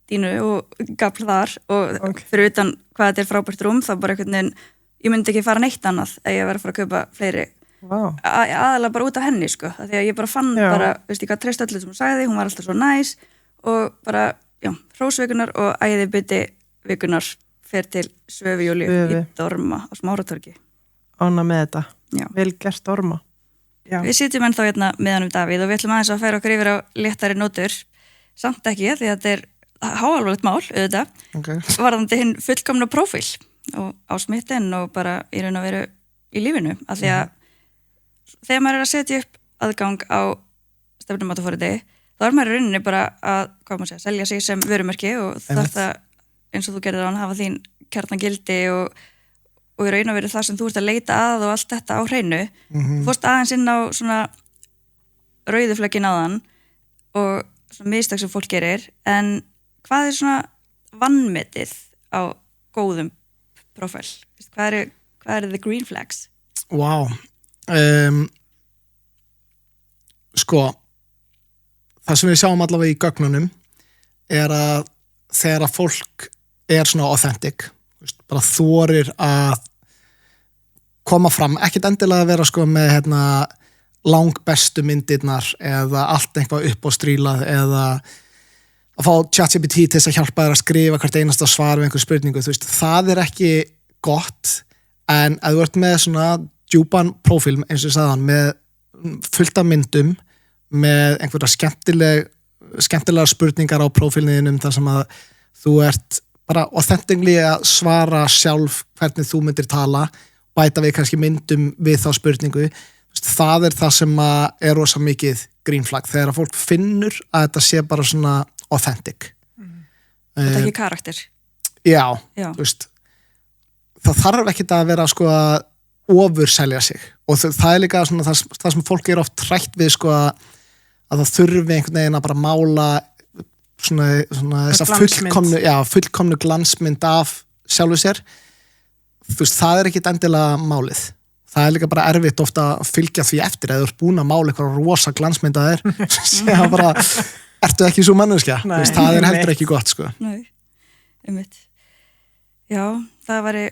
dýnu og gafl þar og fyrir utan hvað þetta er frábært rúm, þá bara einhvern veginn, ég myndi ekki fara neitt annað ef ég verið að fara að kaupa fleiri. Aðalega bara út af henni, sko, því að ég bara fann ég gat treyst öllu sem hún sagði, hún var alltaf svo næs og bara hrósvikunar og æðibiti vikunar fer til Svövu Júlíu í Dorma á Smáratorgi. Ána með þetta. Já. Vel gert Dorma. Já. Við sitjum ennþá hérna meðan Davíð og við ætlum aðeins að færa okkur yfir á léttari nótur, samt ekki því að þetta er háalvarlegt mál, auðvitað, varðandi hinn fullkomna prófíl og á smittin og bara í raun og veru í lífinu, af því að þegar maður er að setja upp aðgang á stefnumátaforriti, þá er maður í rauninni bara að, selja sig sem vörumerki og þetta, eins og þú gerðir á hann, hafa þín kjarnagildi og í raun og veru það sem þú ert að leita að og allt þetta á hreinu. Þú fórst aðeins inn á svona rauðuflöggin áðan og svona mistök sem fólk gerir, en hvað er svona vannmetið á góðum prófæl? Hvað er the green flags? Wow. Sko, það sem við sjáum allavega í gögnunum er að þegar að fólk er svona authentic, bara þorir að koma fram, ekkert endilega að vera sko með langbestu myndirnar eða allt eitthvað upp á strílað eða að fá ChatGPT til þess að hjálpa þér að skrifa hvert einasta svar við einhver spurningu, það er ekki gott, en að þú ert með svona djúpan prófíl eins og ég sagði hann, með fullt af myndum, með einhverja skemmtilegar spurningar á prófílniðinum þar sem að þú ert bara authentically að svara sjálf hvernig þú myndir tala, bæta við kannski myndum við þá spurningu. Það er það sem er rosa mikið green flag, þegar að fólk finnur að þetta sé bara svona authentic. Þetta er ekki karakter. Já. Það þarf ekki að vera sko að ofurselja sig og það er líka svona það sem fólk er oft hrætt við sko að það þurfi einhvern veginn að bara mála svona þessa fullkomnu glansmynd af sjálfu sér. Það er ekki endilega málið. Það er líka bara erfitt ofta að fylgja því eftir eða þú ert búin að mála eitthvað rosa glansmynda þér sem bara, ertu ekki svo manneskja? Það er heldur ekki gott sko. Nei, einmitt. Já, það væri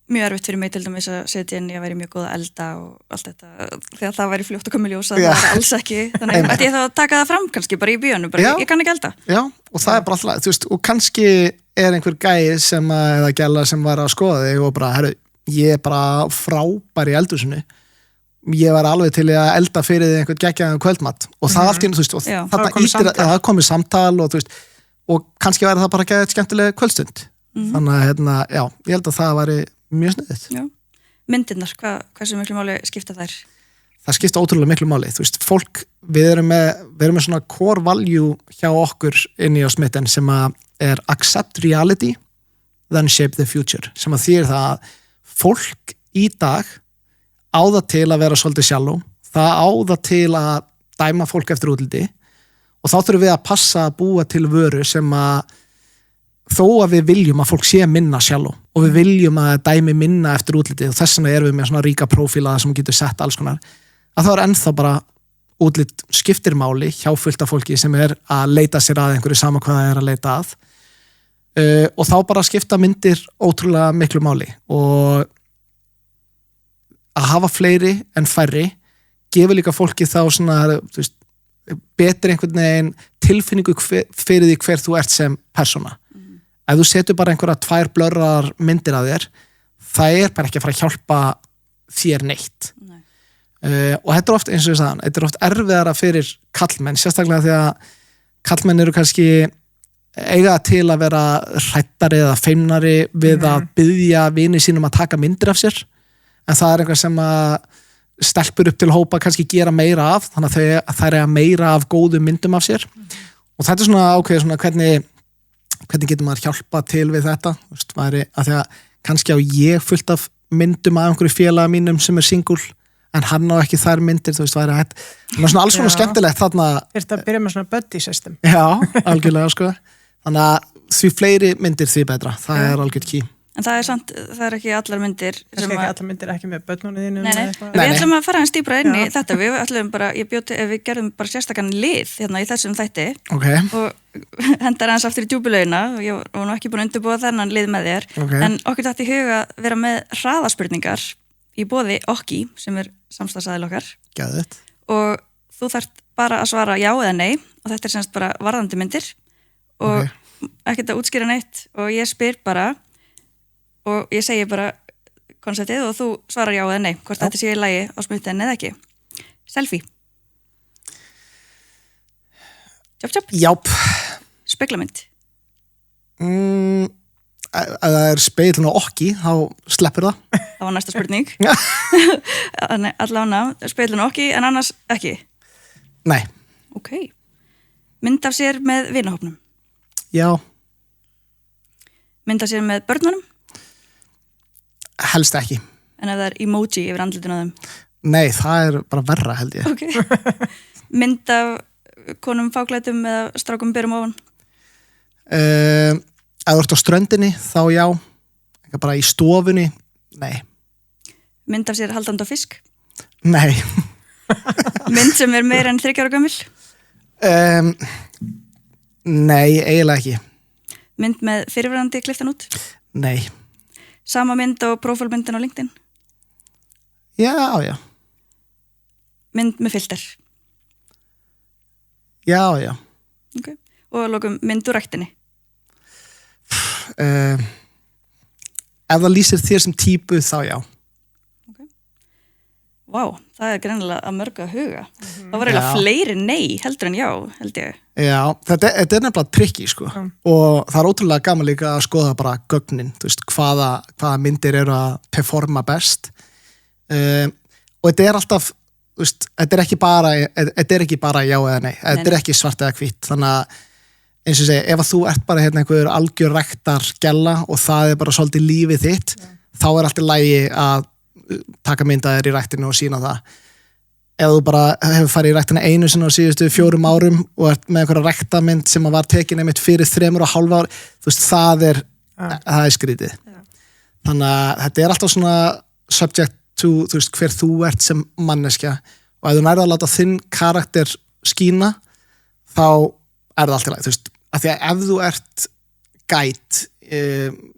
mjög erfitt fyrir mig til dæmis að setja inn ég væri mjög góð að elda og allt þetta þegar það væri fljótt að koma í ljós að það er alls ekki, þannig að ég þá að taka það fram kannski bara í bíónu, ég kann ekki elda. Já, og það er bara alltaf, og kannski er einhver gæi eða gæla sem var að skoða þig og bara, herru, ég er bara frábær í eldhúsinu, ég var alveg til að elda fyrir þig einhvern geggjaðan kvöldmatt og það allt í einu, og það komið samtal og kannski væri það bara geggjaðan skemmtilega kvöldstund. Þannig að, já, ég held að það væri mjög sniðið. Já. Myndirnar, hversu miklu máli skipta þær? Það skipta ótrúlega miklu máli. Fólk, við erum með svona core value hjá okkur inni á smitten sem er accept reality, then shape the future. Sem að þýðir það að fólk í dag á það til að vera svolítið shallow, það á það til að dæma fólk eftir útliti og þá þurfum við að passa að búa til vöru sem að þó að við viljum að fólk sé minna shallow og við viljum að dæmi minna eftir útlitið og þess vegna erum við með svona ríka prófíla sem getur sett alls konar, að það er ennþá bara útlit skiptir máli hjá fullt af fólki sem er að leita sér að einhverju sama hvað það er að leita að og þá bara skipta myndir ótrúlega miklu máli og að hafa fleiri en færri gefur líka fólki þá svona betur einhvern veginn tilfinningu fyrir því hver þú ert sem persóna. Ef þú setur bara einhverja 2 blörrar myndir að þér, það er bara ekki að fara að hjálpa þér neitt. Nei. Og þetta er oft, eins og ég sagði, þetta er oft erfiðara fyrir kallmenn, sérstaklega því að kallmenn eru kannski eiga til að vera hrættari eða feimnari við að biðja vini sínum að taka myndir af sér, en það er eitthvað sem að stelpur upp til hópa kannski gera meira af, þannig að það er meira af góðum myndum af sér. Og þetta er svona ákveð svona hvernig getur maður hjálpa til við þetta, væri að því að kannski á ég fullt af myndum af einhverju félaga mínum sem er single en hann á ekki þær myndir, væri að svona alls svona skemmtilegt þarna. Þetta að byrja með svona buddy system. Já, algjörlega sko. Þannig að því fleiri myndir því betra, það er algjörð key. En það er samt, það er ekki allar myndir það er ekki allar myndir, ekki með börnunni þínu. Við ætlum að fara hans dýpra inn í þetta, við ætlum bara, við gerðum bara sérstakann lið hérna í þessum þætti og hendar hans aftur í djúpulaugina og ég var nú ekki búin að undirbúa þennan lið með þér, en okkur datt í huga að vera með hraðaspurningar í boði Okki, sem er samstarfsaðil okkar. Geðveikt. Og þú þarft bara að svara já eða nei og þetta er semst bara varðandi myndir og ekkert að útskýra neitt og ég spyr bara og ég segi bara konceptið og þú svarar já eða nei hvort þetta sé í lagi á smitten eða ekki. Selfie. Tjóp. Jáp. Speglamynd. Ef það speilin og okki, þá sleppur það. Það var næsta spurning. Allána, speilin og okki, en annars ekki? Nei. Ok. Mynd af sér með vinahópnum? Já. Mynd af sér með börnunum? Helst ekki. En ef það emoji yfir andlitinu á þeim? Nei, það bara verra held ég. Ok. Mynd af konum fáklætum eða strákum byrjum ofan? Ef þú ert á ströndinni, þá já. Ekki bara í stofunni, nei. Mynd af sér haldandi á fisk? Nei. Mynd sem meira en 3 ára gömul? Nei, eiginlega ekki. Mynd með fyrirverandi klipptan út? Nei. Sama mynd og prófálmyndin á LinkedIn? Já. Mynd með filter? Já. Ok. Og að lokum mynd úr ræktinni? Ef það lýsir þér sem típu, þá já. Ok. Vá, það greinilega að mörgu að huga. Það var eiginlega fleiri nei heldur en já, held ég. Já, þetta er nefnilega tricky, sko. Og það er ótrúlega gaman líka að skoða bara gögnin, þú veist, hvaða myndir eru að performa best. Og þetta er alltaf, þú veist, þetta er ekki bara já eða nei. Þetta er ekki svart eða hvítt, þannig að eins og segja, ef að þú ert bara einhver algjör rektar gælla og það er bara svolítið lífið þitt, þá er allt í lagi að taka myndaðir í ræktinu og sína það. Ef þú bara hefur farið í ræktina einu sinni á síðustu 4 árum og ert með einhverja ræktamynd sem var tekin einmitt fyrir 3,5 ár, þú veist, það er skrítið. Þannig að þetta er alltaf svona subject to, þú veist, hver þú ert sem manneskja og ef þú nærða að láta þinn karakter skína, þá er það alltaf, þú veist, af því að ef þú ert gæt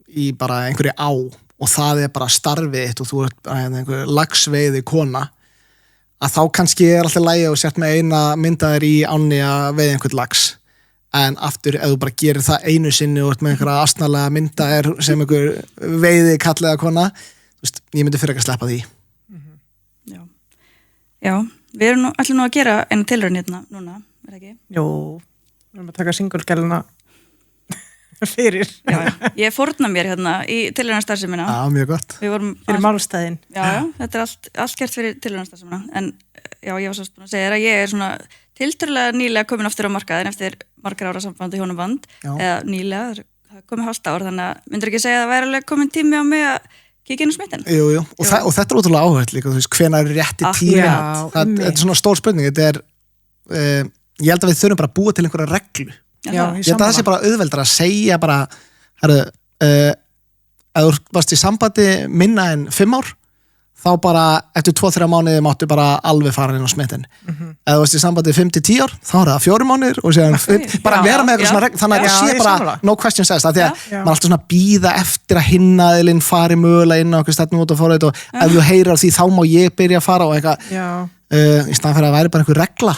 í bara einhverju á og það er bara starfið þitt og þú ert einhver lagsveiði kona, að þá kannski er alltaf lægi og sett með eina myndaðir í ánni að veiða einhvern lags, en aftur ef þú bara gerir það einu sinni og ert með einhverja astnalega myndaðir sem einhver veiði kallega kona, þú veist, ég myndi fyrir ekki að sleppa því. Já, við erum allir nú að gera einu tilraun hérna núna, er það ekki? Jú. Við erum að taka singulgæluna fyrir. Já, ég fórna mér hérna í tilraunastarfsemina. Já, mjög gott. Fyrir málstæðin. Já, þetta er allt gert fyrir tilraunastarfsemina. En já, ég var svo búin að segja þér að ég er svona tiltölulega nýlega komin aftur á markaðin eftir margar ára sambandi hjónaband. Eða nýlega, það komið hálft ár, þannig að myndir ekki segja að það væri alveg komin tími á mig að kíkja inn á smitten. Jú. Og þetta er ótrúlega áhugavert líka, þú veist, hvenær er rétti tími. Þetta er svona stór spurning, þetta er ég held að við þurfum bara að búa til einhverja reglu. Já, ég held að það sé bara auðveldar að segja bara, ef þú varst í sambandi minna en 5 ár, þá bara eftir 2-3 mánuði máttu bara alveg fara inn á smitten. Ef þú varst í sambandi 5-10 ár, þá er það 4 mánuðir og síðan bara vera með eitthvað svona reglu, þannig að það sé bara no questions asked, því að maður alltaf svona býða eftir að hinnaðilinn fari mögulega inn á okkur stefnum út á fórhætt og ef þú heyrir á því þá má ég byrja að fara og eitthvað, í staðan fyrir að væri bara einhver regla.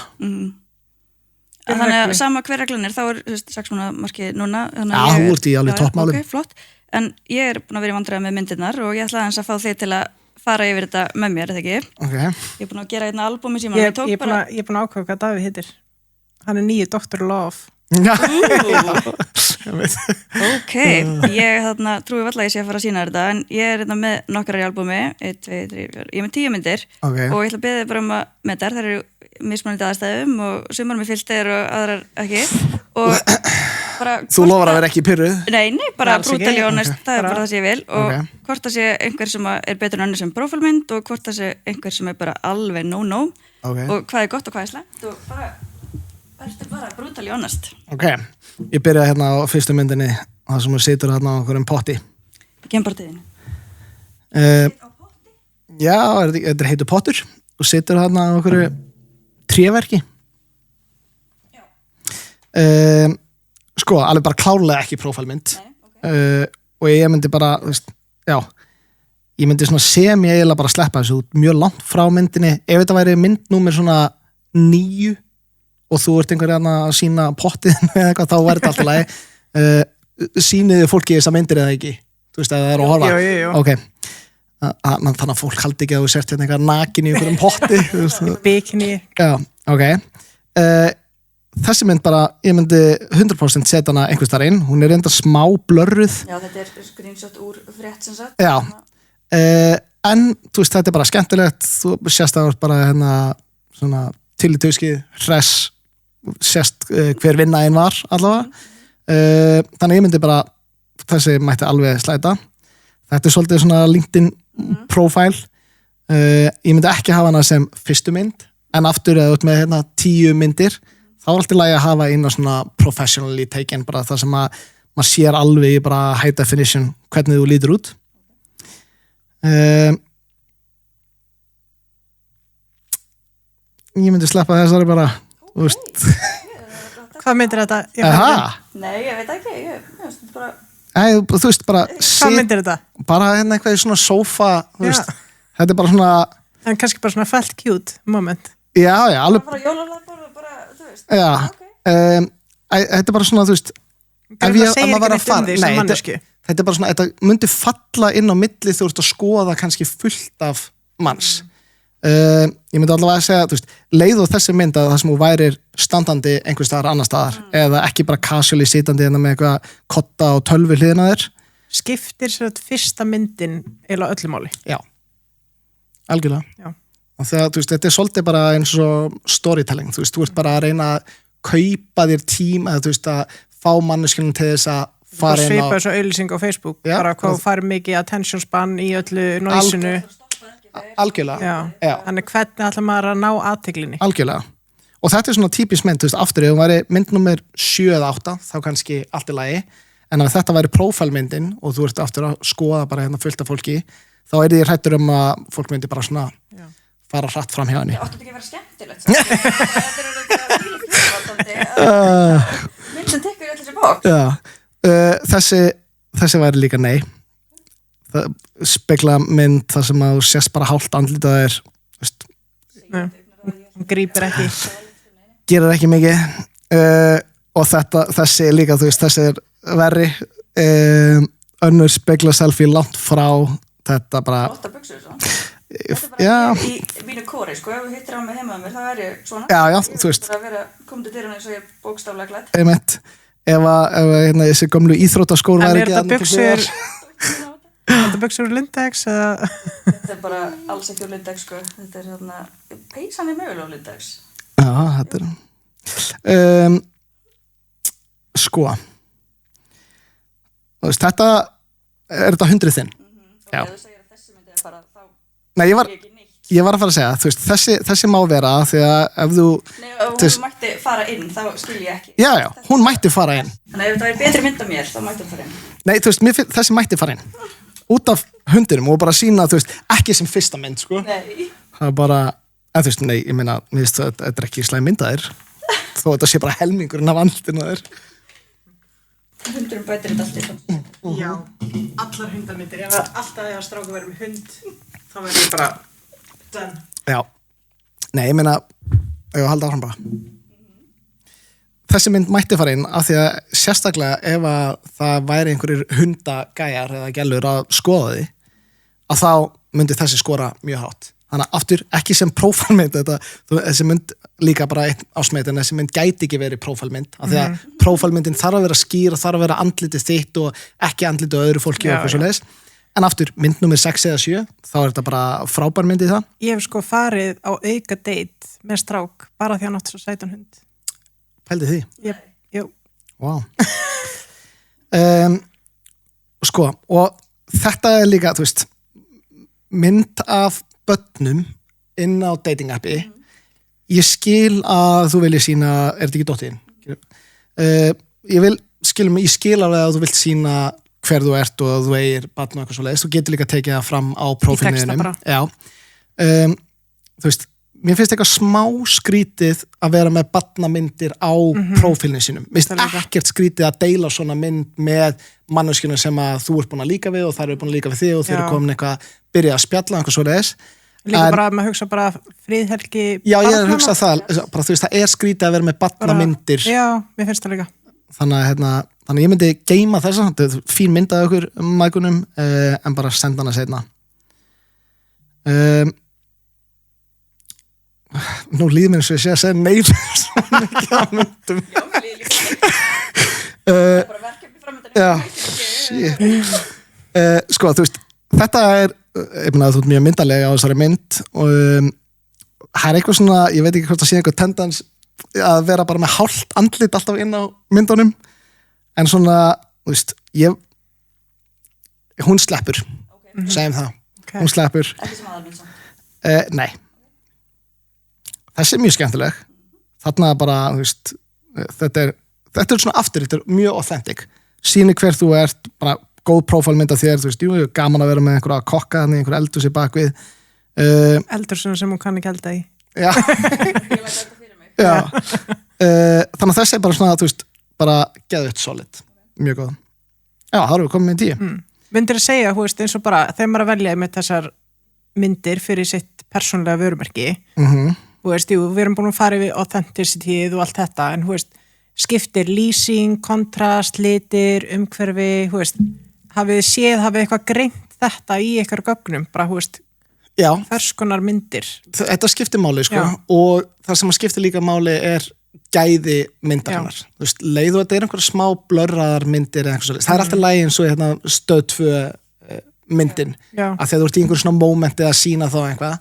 Þannig að sama hver reglan þá er 6 mánaða markið núna. Já, þú ert í alveg toppmálum. Ok, flott. En ég er búin að vera í vandræði með myndirnar og ég ætla aðeins að fá þig til að fara yfir þetta með mér, eða ekki? Ok. Ég er búin að gera hérna albúmi sem ég er búin að ákveða hvað Davíð heitir. Hann er nýju Dr. Love. Ok, ég trúi valla að ég sé að fara að sína þetta, en ég er hérna með nokkrar í albúmi, 1, 2, 3, 4, ég er með 10 myndir og ég ætla að beða þig bara um að með þær eru mismunandi aðstæðum og sumar með filter og aðrar ekki og bara Þú lofar að vera ekki pirruð? Nei, bara brútali honest, það er bara það sem ég vil og hvort það sé einhver sem er betur en önnur sem prófálmynd og hvort það sé einhver sem er bara alveg no og hvað er gott og hvað er slæmt og bara verður bara brútali honest. Ok, ég byrja hérna á fyrstu myndinni það sem situr hérna á einhverjum potti. Gembartiðinu. Á potti? Já, þetta heitur pottur og situr hérna á einhverju tréverki. Já. Sko, alveg bara klárlega ekki prófálmynd. Og ég myndi bara, þú veist, ég myndi svona sem ég eiginlega bara sleppa þessu út mjög langt frá myndinni. Ef þetta væri mynd númer svona 9 og þú ert einhverjana að sína pottið eða eitthvað, þá væri þetta alltaf lagi sýniði fólki þess að myndir eða ekki, þú veist að það er að horfa ok, þannig að fólk haldi ekki að þú sért hérna eitthvað nakin í einhverjum potti bikini já, ok þessi mynd bara, ég myndi 100% setja hana einhvers þar inn, hún er enda smá blörruð já, þetta er screenshot úr frétt sem sagt já, en þú veist, þetta er bara skemmtilegt þú sést að bara hérna svona til í tauskið, hress sést hver vinnaðinn var allavega þannig ég myndi bara þessi mætti alveg slæta þetta er svolítið svona LinkedIn profile ég myndi ekki hafa hana sem fyrstu mynd en aftur eða út með hérna 10 myndir þá er alltaf lagi að hafa eina svona professionally taken bara það sem að maður sér alveg í bara high definition hvernig þú lítur út ég myndi sleppa þessari bara hvað myndir þetta? Nei, ég veit ekki bara... þú veist bara hvað myndir þetta? bara hérna eitthvað í svona sofa þetta er bara svona en kannski bara svona felt cute moment já, alveg bara jólalapur og bara, þú veist já, þetta er bara svona, þú veist ef maður var að fara þetta er bara svona, þetta myndi falla inn á milli þú ert að skoða kannski fullt af manns ég myndi allavega að segja, þú veist, leið og þessi mynd að það sem þú værir standandi einhvers staðar annar staðar, eða ekki bara casually sitandi með eitthvað kotta og tölvu hliðina þér. Skiptir sér þetta fyrsta myndin eða öllu máli? Já, algjörlega. Já. Og þegar, þú veist, þetta er svolítið bara eins og storytelling, þú veist, þú ert bara að reyna að kaupa þér tíma, eða þú veist, að fá manneskjunum til þess að fara inn á... Svipa þessu auðlýsing á Facebook, já, bara hvað fær mikið attention span í öllu noisinu. Algjörlega. Já. Þannig hvernig ætla maður að ná athyglinni? Algjörlega. Og þetta er svona típisk mynd, þú veist, aftur ef hún væri mynd nummer 7 eða 8, þá kannski allt í lagi, en ef þetta væri prófælmyndin og þú ert aftur að skoða bara hérna fullt af fólki, þá er ég hrættur að fólk myndi bara svona fara hratt fram hjá henni. Það átti ekki að vera skemmtilegt. Þetta er mynd sem tekur allir sér bók. Já. Þessi væri líka nei. Það spekla mynd þar sem að þú sést bara hálft andlitað er, veist. Nei, hún grípir ekki. Gerir ekki mikið. Og þessi líka, þú veist, þessi er verri. Önnur spekla selfie langt frá þetta bara... Lotta buxur svo. Þetta er bara í mínu kóri, sko. Ef þú hittir á mig heima mér, þá er ég svona. Já, þú veist. Það er að vera komið til dyrunni eins og ég er bókstaflega glætt. Einmitt. Ef hérna, þessi gömlu íþróttaskór væri ekki að... Þetta buxur úr Lindex eða... Þetta er bara alls ekki úr Lindex, sko. Þetta er hérna... Peysan er mögulega úr Lindex. Já, þetta er... Sko. Þú veist, þetta... Er þetta 100 þinn? Og ef þú segir að þessi myndi að fara, þá... Nei, ég var að fara að segja, þú veist, þessi má vera því að ef þú... Nei, ef hún mætti fara inn, þá skil ég ekki. Já, hún mætti fara inn. Þannig ef það er betri mynd af mér, þá mætti hún fara inn. Nei, þú veist, þessi mætti fara inn. Út af hundinum og bara sína, þú veist, ekki sem fyrsta mynd, sko. Nei. Það er bara, þú veist, nei, ég meina, þetta er ekki slæm mynd að þér. Þó þetta sé bara helmingurinn af andlitinu að þér. Hundurum bætir þetta allt í. Já, allar hundamindir. Ef alltaf þegar stráku verið með hund, þá verður ég bara done. Já. Nei, ég meina, ég halda áfram bara. Þessi mynd mætti fara inn af því að sérstaklega ef að það væri einhverjir hundagæjar eða gælur að skoða því, að þá myndi þessi skora mjög hátt. Þannig að aftur ekki sem prófælmynd, þessi mynd líka bara einn ásmeitin, þessi mynd gæti ekki verið prófælmynd, af því að prófælmyndin þarf að vera skýr og þarf að vera andlitið þitt og ekki andlitið öðru fólki og eitthvað svoleiðis. En aftur, mynd nummer 6 eða 7, þá er þetta bara frábær mynd í það. Ég hef sko farið á auka date með strák, bara því að hann átti svo sætan hund. Pældi því? Jú. Wow. Sko, og þetta er líka, þú veist, mynd af börnum inn á dating appi. Ég skil að þú vilji sína, er þetta ekki dóttin? Ég skil alveg að þú vilt sína hver þú ert og þú eigir barn og eitthvað svo leiðist. Þú getur líka tekið það fram á prófílniðinum. Já. Þú veist, mér finnst eitthvað smá skrítið að vera með barnamyndir á prófílninu sínum. Mér finnst ekkert skrítið að deila svona mynd með manneskjunum sem að þú ert búin að líka við og þær eru búin að líka við þig og þeir eru komin eitthvað að byrja að spjalla eitthvað svoleiðis. Líka bara að maður hugsa bara friðhelgi Já, ég er að hugsa það, bara þú veist, það skríti að vera með barnamyndir. Já, mér finnst það líka. Þannig að ég myndi geyma þessa, þetta er fín mynd af okkur mækunum, en bara senda hana seinna. Nú líður mér eins og ég sé að segja nei svo mikið á myndum. Já, mér líður líka. Bara verkefni framöndan. Já, sko, þú veist, þetta ég meina að þú ert mjög myndarlega á þessari mynd og það er eitthvað svona, ég veit ekki hvort það sé eitthvað tendens að vera bara með hálft andlit alltaf inn á myndunum en svona, þú veist, hún sleppur, segjum það, hún sleppur. Ekki sem aðalmynd samt. Nei. Þessi mjög skemmtileg. Þarna bara, þú veist, þetta er svona aftur, þetta er mjög authentic. Sýnir hver þú ert, bara góð prófálmynd af þér, þú veist, jú, gaman að vera með einhverja kokka, einhverja eldhús í bakvið. Eldhúsinu sem hún kann ekki elda í. Já. Ég læt þetta fyrir mig. Já. Þannig að þessi er bara svona, þú veist, bara geðveikt solid. Mjög góð. Já, það erum við komið með 10. Myndir að segja, þú veist, eins og bara þegar maður að velja með þessar myndir fyrir sitt persónlega vörumerki. Þú veist, jú, við erum búin að fara yfir authenticity-ið og allt þetta, en þú veist, skiptir lýsing, kontrast, litir, umhverfi, þú veist, hafið eitthvað greint þetta í ykkar gögnum, bara, þú veist, ferskonar myndir. Þetta skiptir máli, sko, og það sem að skiptir líka máli er gæði myndarinnar. Þú veist, leiðu að þetta er einhverja smá blörraðar myndir eða eitthvað svolítið. Það er alltaf lægi eins og hérna Stöð 2 myndin, að þegar þú ert í einhverjum svona mómenti að sína þá eitthvað,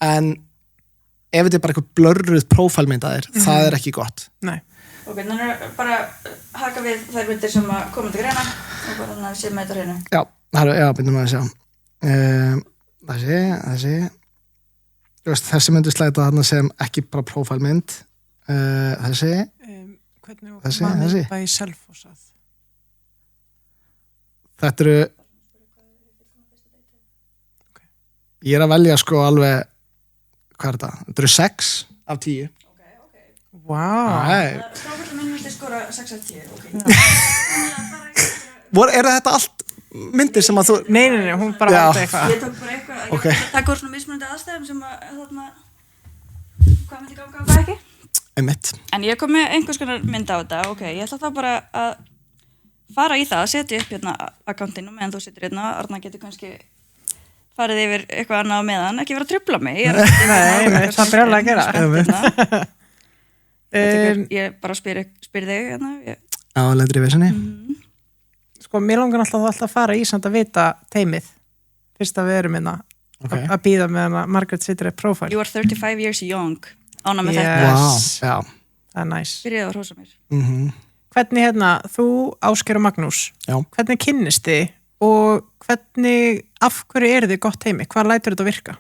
en ef þetta er bara eitthvað blörruð prófælmyndaðir, það er ekki gott. Nei. Ok, þannig er bara haka við þær myndir sem að koma til greina og bara þannig að við séum með þetta hreinu. Já, byrjum að sjá. Þessi myndu slæta þarna sem ekki bara prófælmynd. Þessi. Hvernig var maður bæði Selfossað? Þetta eru ég er að velja sko alveg hvað er þetta? Þetta eru 6 af 10. Wow. Strákurinn minn vildi skora 6 af 10. Er þetta allt myndir sem að þú... Nei, hún bara valdi eitthvað. Ég tók bara eitthvað. Það går svona mismunandi aðstæðum sem að þarna hvað myndi ganga og hvað ekki. Einmitt. En ég kom með einhvers konar mynd á þetta. Ok, ég ætla þá bara að fara í það, setja upp hérna akkantinn og meðan þú situr hérna, Arna getur kannski farið yfir eitthvað annað á meðan, ekki vera að trufla mig. Nei, það er alveg að gera. Ég bara spyr þig hérna. Já, lendur í vesinni. Sko, mér langar alltaf að fara í samt að vita teimið fyrst að við erum hérna að býða með hana Margaret Sitter Profile. You are 35 years young. Ána með þetta. Wow, það er næs. Byrjaði að hrósa mér. Hvernig hérna, þú, Ásgeir og Magnús, hvernig kynnist þið og hvernig, af hverju eru þið gott heimi? Hvað lætur þetta virka?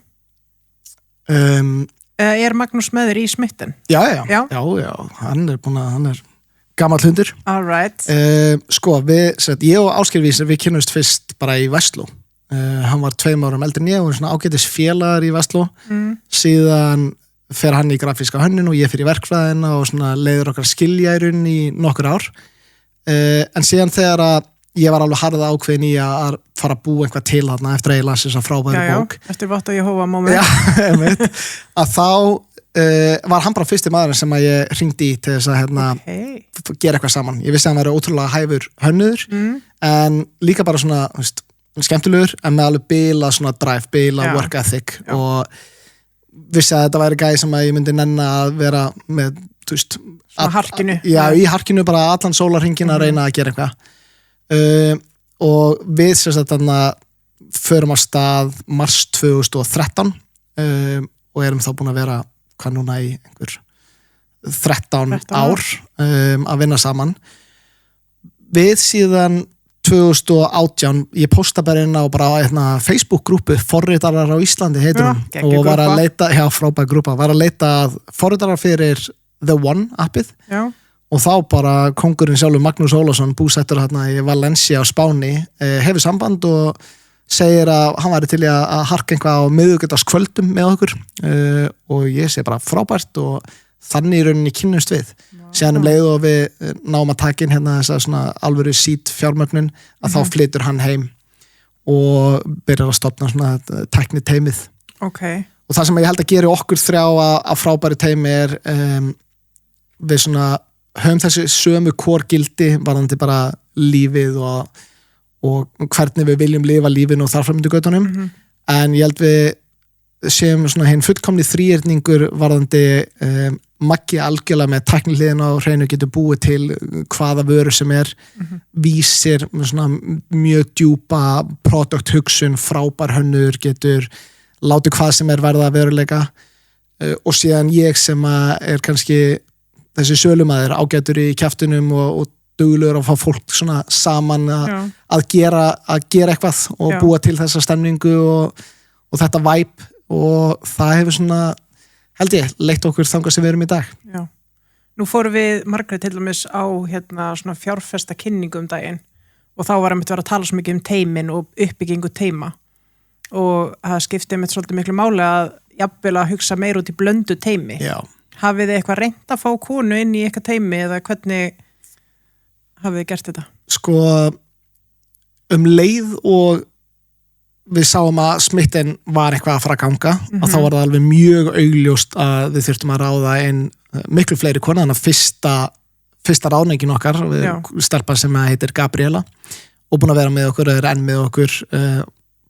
Er Magnús með þér í smitten? Já, hann er gamall hundur. All right. Sko, ég og Ásgeir Vísir, við kynnumst fyrst bara í Vestló. Hann var 2 árum eldri en ég og svona ágætis félagar í Vestló. Síðan fer hann í grafíska hönnun og ég fer í verkfræðina og svona leiður okkar skilja í rauninni í nokkur ár. En síðan þegar að ég var alveg harða ákveðin í að fara að búa eitthvað til þarna eftir að ég las þessa frábæru bók. Eftir Vott og Jehóva moment. Já, einmitt. Að þá var hann bara fyrsti maðurinn sem að ég hringdi í til þess að gera eitthvað saman. Ég vissi að hann væri ótrúlega hæfur hönnuður, en líka bara svona, veist, skemmtilegur, en með alveg bila svona drive, bila work ethic og vissi að þetta væri gæði sem að ég myndi nenna að vera með, þú veist, svona harkinu. Já, í harkinu bara allan sólarhringinn að reyna að gera eitthvað. Og við sérstætt þarna förum á stað mars 2013 og erum þá búin að vera hvað núna í einhver 13 ár að vinna saman. Við síðan 2018, ég posta bara inn á bara Facebook-grúpu forritarar á Íslandi heitir hún og var að leita, frábær grúpa, var að leita forritarar fyrir The One appið og þá bara kóngurinn sjálfur Magnús Ólafsson búsettur hérna í Valencia á Spáni hefur samband og segir að hann væri til að harka eitthvað á miðvikudagskvöldum með okkur og ég sé bara frábært og þannig í rauninni kynnumst við. Síðan leið og við náum að taka inn hérna þess að svona alvöru seed fjármögnun að þá flytur hann heim og byrjar að stofna svona tækniteimið. Okay. og það sem ég held að gera okkur þrjá að frábæri teimi við svona höfum þessi sömu kórgildi varðandi bara lífið og hvernig við viljum lifa lífinu og þarframöndu göttunum en ég held við séum svona hinn fullkomni þríhyrningur varðandi Maggi algjörlega með tækniliðin á hreinu getur búið til hvaða vöru sem vísir með svona mjög djúpa product hugsun, frábær hönnur getur látið hvað sem verða veruleika og síðan ég sem er kannski þessi sölumæður ágætur í kjaftunum og duglegur að fá fólk svona saman að gera eitthvað og búa til þessa stemningu og þetta vibe og það hefur svona held ég, leitt okkur þangað sem við erum í dag. Já. Nú fórum við Margrét til dæmis á svona fjárfesta kynningu daginn og þá var einmitt verið að tala svo mikið teimin og uppbyggingu teima og það skipti einmitt svolítið miklu máli að jafnvel að hugsa meir út í blöndu teimi. Já. Hafið þið eitthvað reynt að fá konu inn í eitthvað teimi eða hvernig hafið þið gert þetta? Sko, leið og við sáum að smitten var eitthvað að fara að ganga og þá var það alveg mjög augljóst að við þurftum að ráða inn miklu fleiri konar, þannig að fyrsta ráðningin okkar stelpa sem heitir Gabriela og búin að vera með okkur, er enn með okkur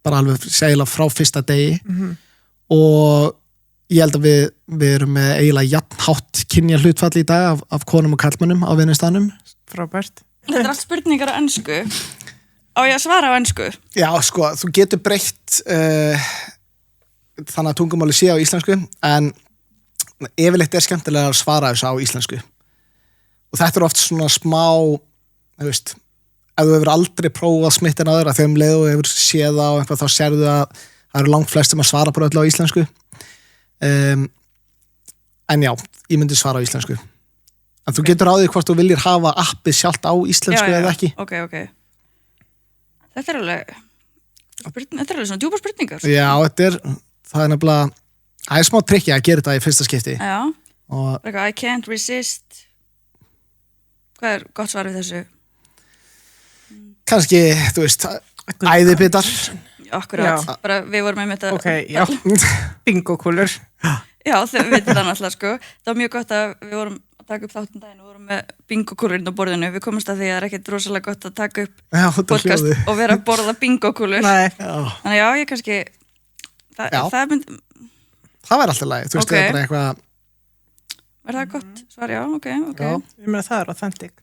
bara alveg segla frá fyrsta degi og ég held að við erum með eiginlega jafnhátt kynja hlutfall í dag af konum og karlmönnum á vinnustanum. Frábært. Þetta allt spurningar á ensku. Á ég að svara á ensku? Já, sko, þú getur breytt þannig að tungumáli sé á íslensku en yfirleitt skemmtilega að svara þessu á íslensku og þetta oft svona smá þú veist, ef þú hefur aldrei prófað smittin aður að þeim leið og hefur séð á eitthvað þá sérðu að það eru langt flest sem að svara bara öll á íslensku en já, ég myndi svara á íslensku en þú getur á því hvort þú viljir hafa appið sjálft á íslensku eða ekki. Ok. Þetta er alveg svona djúpar spurningar. Já, það er nefnilega það er smá trikki að gera þetta í fyrsta skipti. Já, og I can't resist. Hvað er gott svar við þessu? Kannski, þú veist, æðibitar. Akkurat, bara við vorum með þetta. Ok, já, bingo-kúlur. Já, þau veitir það náttúrulega, sko. Það var mjög gott að við vorum taka upp þáttum daginn og vorum með bingokúlurinn á borðinu. Við komumst að því að það er ekkert rosalega gott að taka upp podcast og vera að borða bingokúlur. Þannig já, ég kannski það myndi það væri alltaf lagi, þú veist, það er bara eitthvað var það gott svar, já, ok Já, ég meina það er authentic.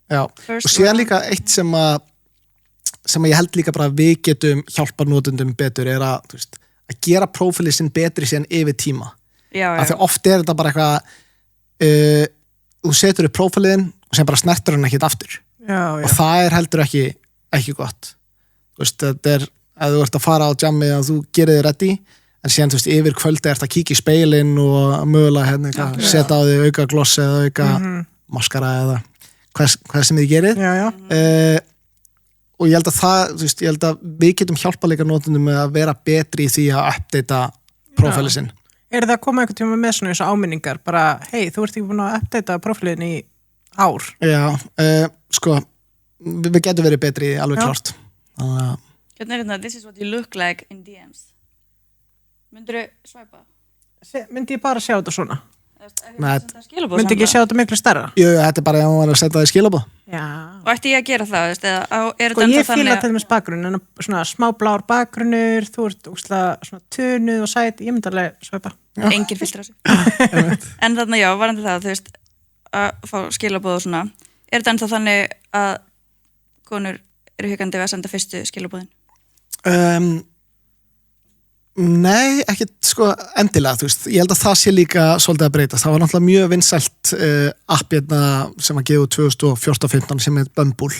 Já, og síðan líka eitt sem ég held líka bara að við getum hjálpa notendum betur er að, þú veist, að gera prófílið sinn betri síðan yfir tíma. Af því oft er þetta bara eitthvað þú setur upp prófíliðin og sem bara snertur hann ekkert aftur og það er heldur ekki gott. Þú veist, þetta er ef þú ert að fara á jammi að þú gerir þig ready en síðan, þú veist, yfir kvöldi ert að kíkja í speilin og mögulega setja á þig auka gloss eða auka maskara eða hvað sem þið gerir og ég held að þú veist, ég held að við getum hjálpa líka notendum með að vera betri í því að uppdata prófílið sinn. Er það að koma einhvern tíma með svona eins og áminningar bara, hei, þú ert ekki búin að uppdata prófílinn í ár? Já, sko við getum verið betri alveg klárt. Hérna er þetta, this is what you look like in DMs. Myndirðu svæpa? Myndi ég bara sjá þetta svona? Nei, myndi ekki sjá þetta miklu stærra? Jú, þetta er bara ef maður var að setja það í skilaboð. Já. Og ætti ég að gera það, veist, eða er þetta ég fíla til dæmis bakgrunn, svona smá blár bakgrunnur, þú ert úrslega svona tunuð og sæt, ég myndi alveg svæpa. Engin filter á sig. En þarna já, varandi það, þú veist, að fá skilaboð og svona. Er þetta ennþá þannig að konur eru hikandi við að senda fyrstu skilaboðin? Nei, ekkert sko endilega, þú veist, ég held að það sé líka svolítið að breytast. Það var náttúrulega mjög vinsælt app sem að gefa 2014-15 sem heit Bumble,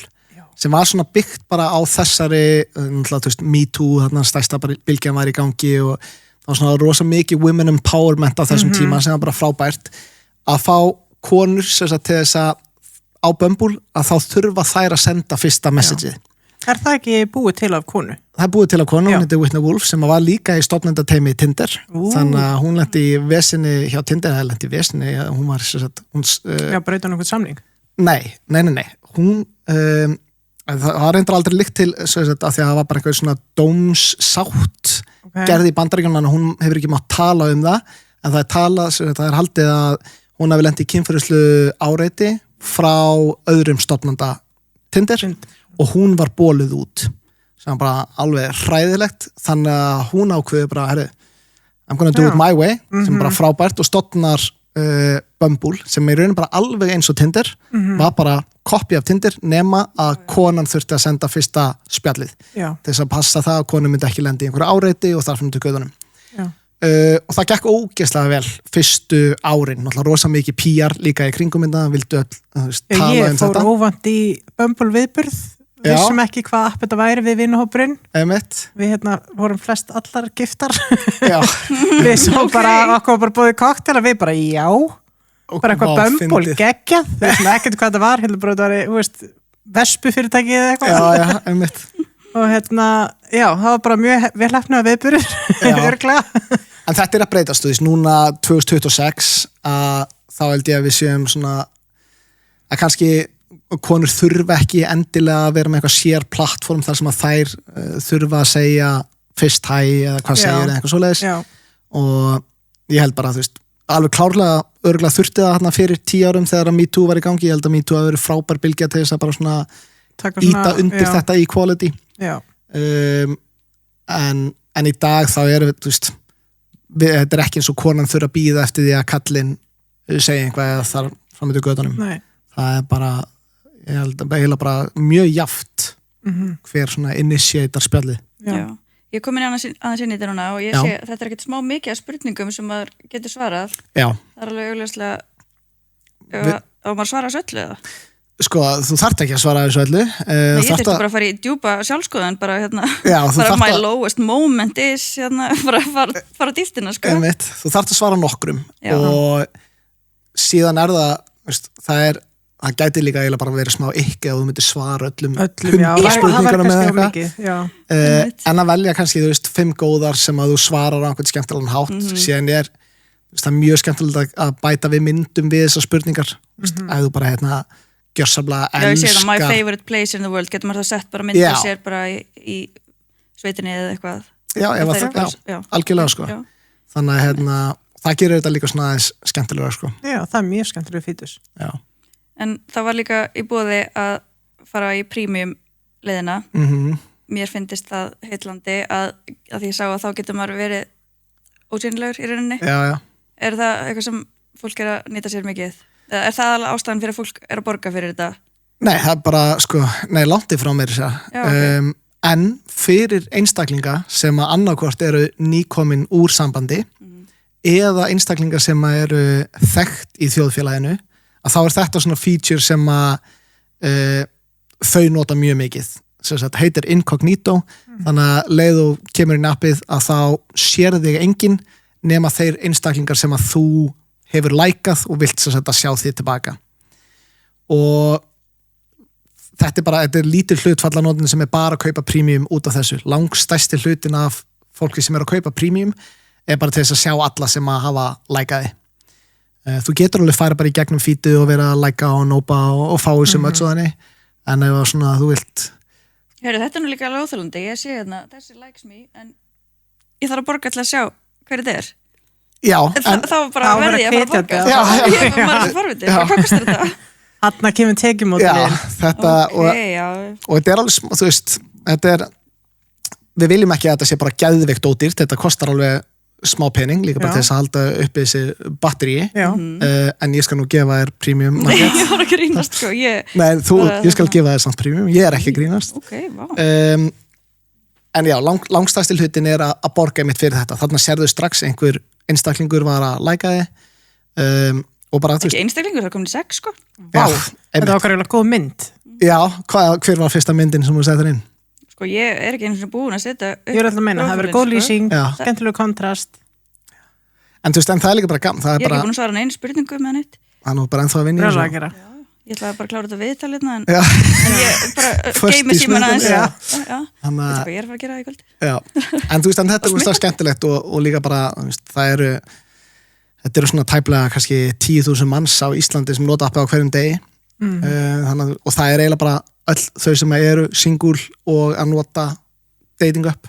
sem var svona byggt bara á þessari, náttúrulega, þú veist, Me Too, þarna stærsta bylgjan var í gangi og það var svona rosa mikið women empowerment á þessum tíma sem var bara frábært að fá konur sem sagt til þess að á Bumble að þá þurfa þær að senda fyrsta messageið. Er það ekki búið til af konu? Það er búið til af konu, hún heitir Whitney Wolf sem var líka í stofnendateimi Tinder. Þannig að hún lenti í vesinni hjá Tinder, eða lenti í vesinni, hún var sem sagt Já, breyta hún einhvern samning? Nei. Hún það reyndar aldrei líkt til sem sagt að því að það var bara eitthvað svona dómssátt gerði í Bandaríkjunum, hún hefur ekki mátt tala um það, en það er haldið að hún hafi lent í kynferðislu áreiti frá öðrum stofnanda Tinder og hún var bóluð út sem bara alveg hræðilegt, þannig að hún ákveði bara, herri, I'm gonna do it my way, sem bara frábært og stofnar Bumble, sem í rauninu bara alveg eins og Tinder, var bara kopí af Tinder, nema að konan þurfti að senda fyrsta spjallið til þess að passa það að konan myndi ekki lendi í einhverju áreiti og þar fyrir göðunum. Og það gekk ógeðslega vel fyrstu árin, náttúrulega rosa mikið PR líka í kringum þetta, vildu öll tala um þetta. Ég fór óvænt í Bumble viðburð, vissum ekki hvað app þetta væri við vinahópurinn. Við vorum flest allar giftar. Við svo bara, okkur bara búið koktel og við bara, já, bara eitthvað Bumble geggjað. Við vissum ekkert hvað þetta var, bara þetta var, vespu fyrirtæki eða eitthvað. Og já, það var bara mjög vel hefnað viðburður, örglega. En þetta er að breytast, þú veist, núna 2026, þá held ég að við séum svona, að kannski konur þurfa ekki endilega að vera með eitthvað sér plattform þar sem að þær þurfa að segja fyrst hæ eða hvað segir eða eitthvað svoleiðis og ég held bara að þú veist alveg klárlega, örgulega þurfti það hérna fyrir 10 árum þegar að MeToo var í gangi, ég held að MeToo hafi verið frábær bylgja til þess að bara svona íta undir þetta equality en í dag þá erum við, þú veist þetta er ekki eins og konan þurfa að bíða eftir því að kallinn segja eitthvað eða þar fram með götunum. Það er bara ég held að heila bara mjög jaft hver svona initiator spjallið. Ég kom inn aðeins inn í þetta núna og ég sé þetta er ekkert smá mikið af spurningum sem maður getur svarað. Það er alveg augljóslega og maður svarar þessu öllu eða? Sko, þú þarft ekki að svara þessu öllu. Ég þurfti bara að fara í djúpa sjálfskoðun bara bara my lowest moment is bara fara dýftina sko. Þú þarft að svara nokkrum og síðan er það það gæti líka eiginlega bara verið smá ykki að þú myndir svara öllum spurningunum með eitthvað en að velja kannski, þú veist, 5 góðar sem að þú svarar á einhvern skemmtilegan hátt síðan það er mjög skemmtilegt að bæta við myndum við þessar spurningar að þú bara gjörsamlega elska ég sé það, my favorite place in the world getur maður það sett bara myndið sér bara í sveitinni eða eitthvað algjörlega sko þannig að það gerir þetta líka svona aðeins skemmtilega sko. Það er mjög skemmtilega fítus En það var líka í boði að fara í premium leiðina. Mér finnst það heitlandi að því ég sá að þá getur maður verið ósýnilegur í rauninni. Er það eitthvað sem fólk er að nýta sér mikið? Eða er það alveg ástæðan fyrir að fólk er að borga fyrir þetta? Nei, það er bara, langt frá mér en fyrir einstaklinga sem að annarkvort eru nýkomin úr sambandi eða einstaklinga sem eru þekkt í þjóðfélaginu að þá er þetta svona feature sem að þau nota mjög mikið sem sagt heitir incognito þannig að leið og kemur í appið að þá sér þig enginn nema þeir einstaklingar sem að þú hefur lækað og vilt sem sagt að sjá þig tilbaka og þetta er lítil hlutfallanótin sem er bara að kaupa premium út af þessu langstærsti hlutin af fólki sem er að kaupa premium er bara til þess að sjá alla sem að hafa lækaði þú getur alveg fara bara í gegnum feedið og vera að læka og nópa og fá þessum öll svo þannig en ef svona þú vilt þetta er nú líka alveg óþjólandi ég sé þessi likes me en ég þarf að borga til að sjá hver þetta er þá bara verði ég að fara að borga ég er bara að forviti, hvað kostar þetta? Þarna kemur tekjumódulinn þetta og þetta er alveg þú veist, þetta er við viljum ekki að þetta sé bara geðveikt ódýrt þetta kostar alveg smá pening, líka bara til þess að halda uppi þessi batteríi en ég skal nú gefa þér premium Nei, ég var að grínast sko ég skal gefa þér samt premium, ég er ekki að grínast en já, langstæðstil hlutin er að borga mitt fyrir þetta, þarna sérðu strax einhver einstaklingur var að læka þig og bara ekki einstaklingur, það komin í 6 sko þetta var okkar góð mynd hver var fyrsta myndin sem þú settir inn? Sko ég er ekki eins og búin að setja upp ég er alltaf að meina, það verður góð lýsing skemmtileg kontrast en þú veist, en það er líka bara gaman ég er ekki búin að svara einu spurningu með nýtt það er nú bara ennþá að vinna ég ætlaði bara að klára þetta viðtalið en ég bara geimi síman aðeins ég er að fara að gera það í kvöld en þú veist, en þetta er skemmtilegt og líka bara, það þetta eru svona tæplega kannski 10.000 manns á Íslandi sem nota appið á hverjum degi og það er eiginlega bara öll þau sem eru single og að nota dating up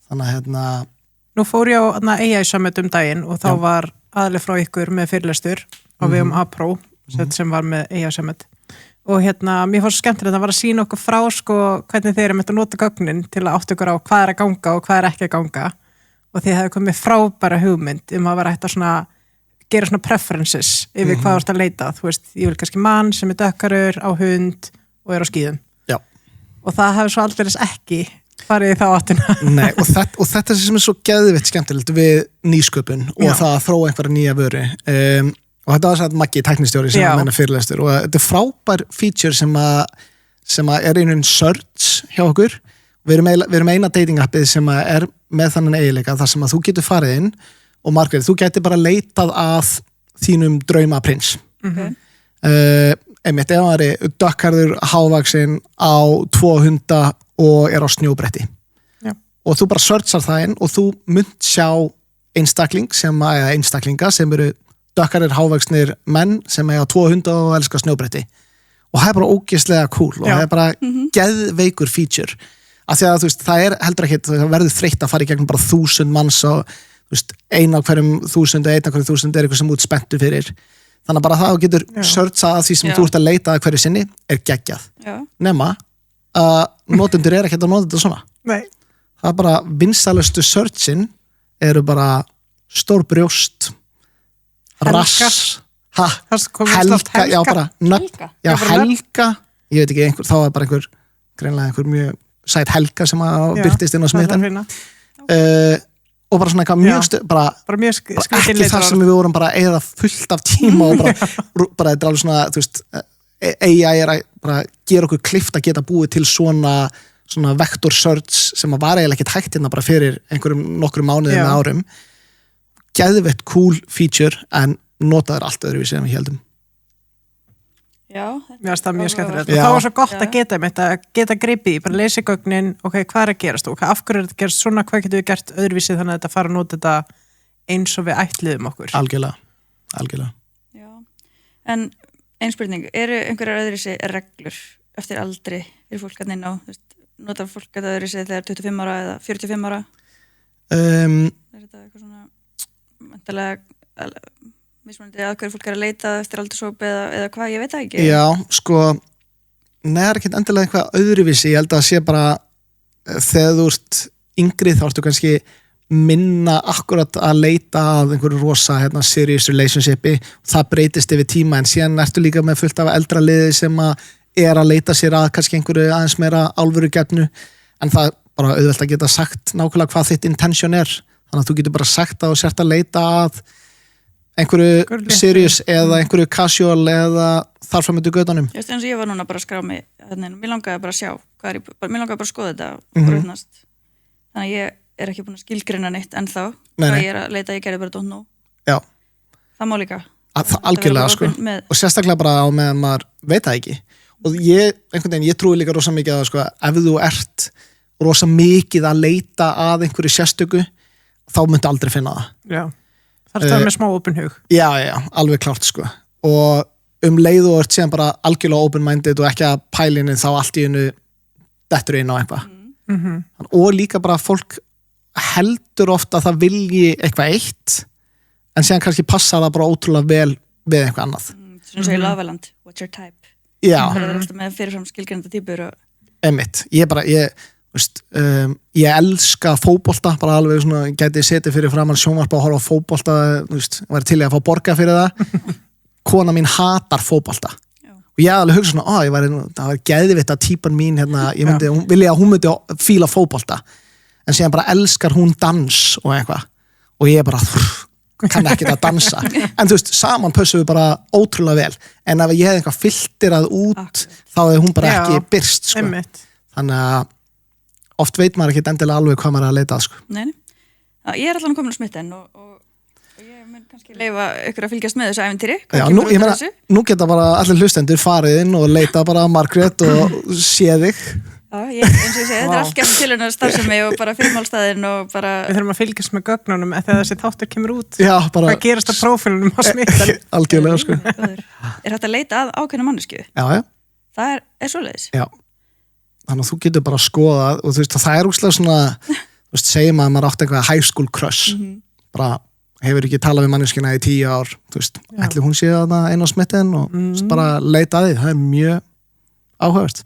þannig að Nú fór ég á AI Summit daginn og þá var aðli frá ykkur með fyrirlestur á vegum A-Pro sem var með AI Summit og mér fannst skemmtilegt að var að sýna okkur frá sko hvernig þeir að nota gögnin til að átta ykkur á hvað að ganga og hvað ekki að ganga og þið hefði komið frábæra hugmynd að vera hægt að gera svona preferences yfir hvað þú ert að leita, þú veist, ég vil kannski mann sem dökkarur á hund og á skíðum. Já. Og það hefði svo aldrei ekki farið í þá áttina. Nei, og þetta sem svo geðvitt skemmtilegt við nýsköpun og það að þróa einhverja nýja vöru. Og þetta var svona Maggi, tæknistjóri sem að menna fyrirlestur og þetta frábær feature sem að einhvern search hjá okkur. Við erum eina dating appið sem að með þannig eiginleika þar sem að þú getur farið inn og Margrét, þú getur bara leitað að þínum draumaprins. Einmitt, ef hann dökkarður, hávaxinn, á 2 hunda og á snjóbretti. Já. Og þú bara searchar það inn og þú munt sjá einstaklinga sem eru dökkarður, hávaxnir menn sem á 2 hunda og elska snjóbretti. Og það bara ógeðslega cool og það bara geðveikur feature. Af því að þú veist, það heldur ekki, það verður þreytt að fara í gegnum bara 1000 manns og þú veist, einn af hverjum 1000 eitthvað sem út spenntur fyrir. Þannig að bara það getur searchað að því sem þú ert að leita að hverju sinni geggjað. Nema að notendur ekki að nota þetta svona. Nei. Það bara vinsælustu searchin eru bara stór brjóst, rass, helga, já bara nöfn, já helga, ég veit ekki, þá bara greinlega einhver mjög sæt helga sem að byrtist inn á smitan. Og bara svona eitthvað mjög ekki það sem við vorum bara eða fullt af tíma og bara þetta alveg svona, þú veist, AI að bara gera okkur klift að geta búið til svona vector search sem að var eiginlega ekkert hægt bara fyrir nokkrum mánuðum með árum. Geðveitt cool feature en notaður allt öðruvísi en við heldum. Já, það er mjög skemmtilegt og það var svo gott að geta gripið, bara leysi gögnin, ok, hvað að gerast og af hverju þetta gerast svona, hvað getum við gert öðruvísið þannig að þetta fara að nota þetta eins og við ætliðum okkur. Algjörlega. Já, en ein spurning, eru einhverjar öðruvísi reglur eftir aldri fyrir fólk að inn á, nota fólk að öðruvísi þegar 25 ára eða 45 ára? Er þetta eitthvað svona, mæntalega mismunandi að hverju fólk að leita eftir aldurshópi eða hvað, ég veit það ekki. Já, sko, neðar ekkert endilega eitthvað öðruvísi, ég held að sé bara þegar þú ert yngri þá ertu kannski minna akkurat að leita að einhverju rosa serious relationshipi, það breytist yfir tíma en síðan ertu líka með fullt af eldra liði sem að leita sér að kannski einhverju aðeins meira alvöru gefnu en það bara auðvelt að geta sagt nákvæmlega hvað þitt intention þannig að þú getur bara sagt að þú sért að leita að einhverju serious eða einhverju casual eða þarfram með götunum. Just eins og ég var núna bara að skrá mig, mér langaði bara að sjá, mér langaði bara að skoða þetta og brotnast. Þannig að ég ekki búin að skilgreina neitt ennþá, hvað ég að leita, ég gerði bara don't know. Já. Það má líka. Algjörlega, sko. Og sérstaklega bara á meðan maður veit það ekki. Og ég trúi líka rosa mikið að, sko, ef þú ert rosa mikið að leita að einhverju sérstöku, þá myndu aldrei finna það. Já. Það er með smá open hug. Já, alveg klárt sko. Og leið og ert síðan bara algjörlega open-minded og ekki að pælinni þá allt í einu dettur inn á eitthvað. Og líka bara fólk heldur ofta að það vilji eitthvað eitt en síðan kannski passa það bara ótrúlega vel við eitthvað annað. Svona segir Lavaland, what's your type? Já. Það er alltaf með fyrirfram skilgreinda týpur og... Einmitt, ég elska fótbolta bara alveg svona, gæti setið fyrir framan sjónvarpa og horfa á fótbolta, var til að fá borga fyrir það. Kona mín hatar fótbolta og ég alveg hugsa svona, það var geðvitt að típan mín ég vilja að hún myndi fíla fótbolta en síðan bara elskar hún dans og eitthvað og ég bara kann ekki að dansa en þú veist, saman pössum við bara ótrúlega vel en ef ég hefði eitthvað filterað út þá hefði hún bara ekki byrst sko. Þannig að oft veit maður ekki endilega alveg hvað maður er að leita að sko. Nei, ég er allan komin á smitten og ég mun kannski leyfa ykkur að fylgjast með þessu ævintýri. Já, nú geta bara allir hlustendur farið inn og leita bara Margrét og sé þig. Já, eins og ég segi, þetta er allt gert til hennar starfsemi og bara fyrirmálstæðin og bara... Við þurfum að fylgjast með gögnunum þegar þessi þáttur kemur út. Já, bara... Hvað gerast á prófílunum á smittan? Algjörlega, sko. Er þetta að leita að ákveðna mannesku? Já. Það er svoleiðis? Já. Þannig að þú getur bara að skoða og þú veist að það er úrslega svona veist, segjum að maður átti eitthvað high school crush bara hefur ekki talað við manneskina í 10 ár þú veist, ætli hún sé að það einu á smittin og bara leita að því, það er mjög áhugavert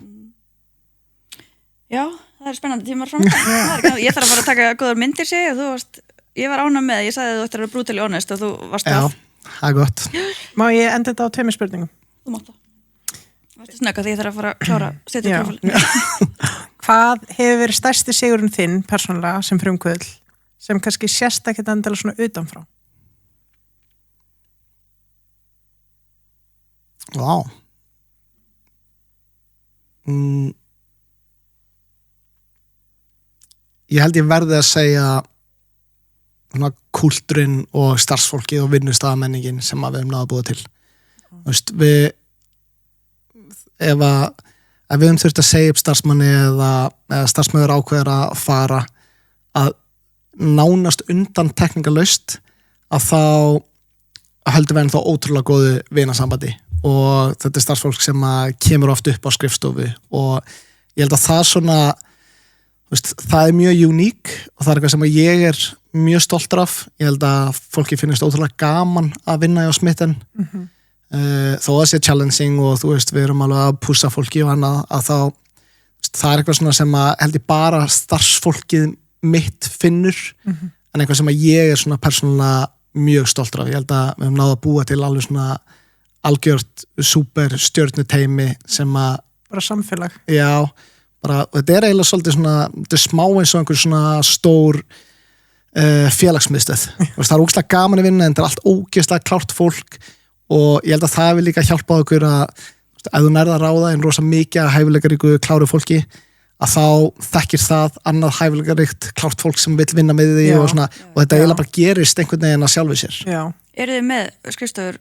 Já, það er spennandi tímar fram ég þarf að fara að taka góðar myndir sig og þú varst, ég var ánægð með ég sagði að þú ættir að vera brutally honest og þú varst Já, það er gott Má ég enda þetta á 2 spurningum? Þú mátt það Varstu snögg að ég þarf að fara að klára setja prófíl Hvað hefur verið stærsti sigurinn þinn persónulega sem frumkvöðl sem kannski sést ekkert endilega svona utanfrá? Vá Ég held ég verði að segja kúlturinn og starfsfólkið og vinnustafamenningin sem við höfum náð að búa til Vist, ef við þurft að segja upp starfsmanni eða starfsmöður ákveður að fara að nánast undan teknikalaust að þá heldur við ennþá ótrúlega góðu vinasambandi og þetta er starfsfólk sem kemur oft upp á skrifstofu og ég held að það svona veist, það er mjög uník og það er eitthvað sem ég er mjög stoltur af ég held að fólki finnist ótrúlega gaman að vinna á smitten þó að sé challenging og þú veist við erum alveg að pússa fólki og annað að þá veist, það er eitthvað svona sem held ég bara starfsfólkið mitt finnur en eitthvað sem ég er svona persónulega mjög stoltur af ég held að við höfum náð að búa til alveg svona algjört super stjörnuteymi sem bara samfélag já, bara, þetta er eiginlega svolítið svona þetta er smá eins og einhver svona stór félagsmiðstöð það er ógeðslega gaman að vinna en þetta er allt ógeðslega klárt fólk og ég held að það vil líka hjálpa okkur að ef þú nærða að ráða en rosa mikið að hæfileikaríku kláru fólki að þá þekkir það annað hæfileikaríkt klárt fólk sem vil vinna með því og þetta eiginlega bara gerist einhvern veginn að sjálfu sér Eru þið með skrifstofur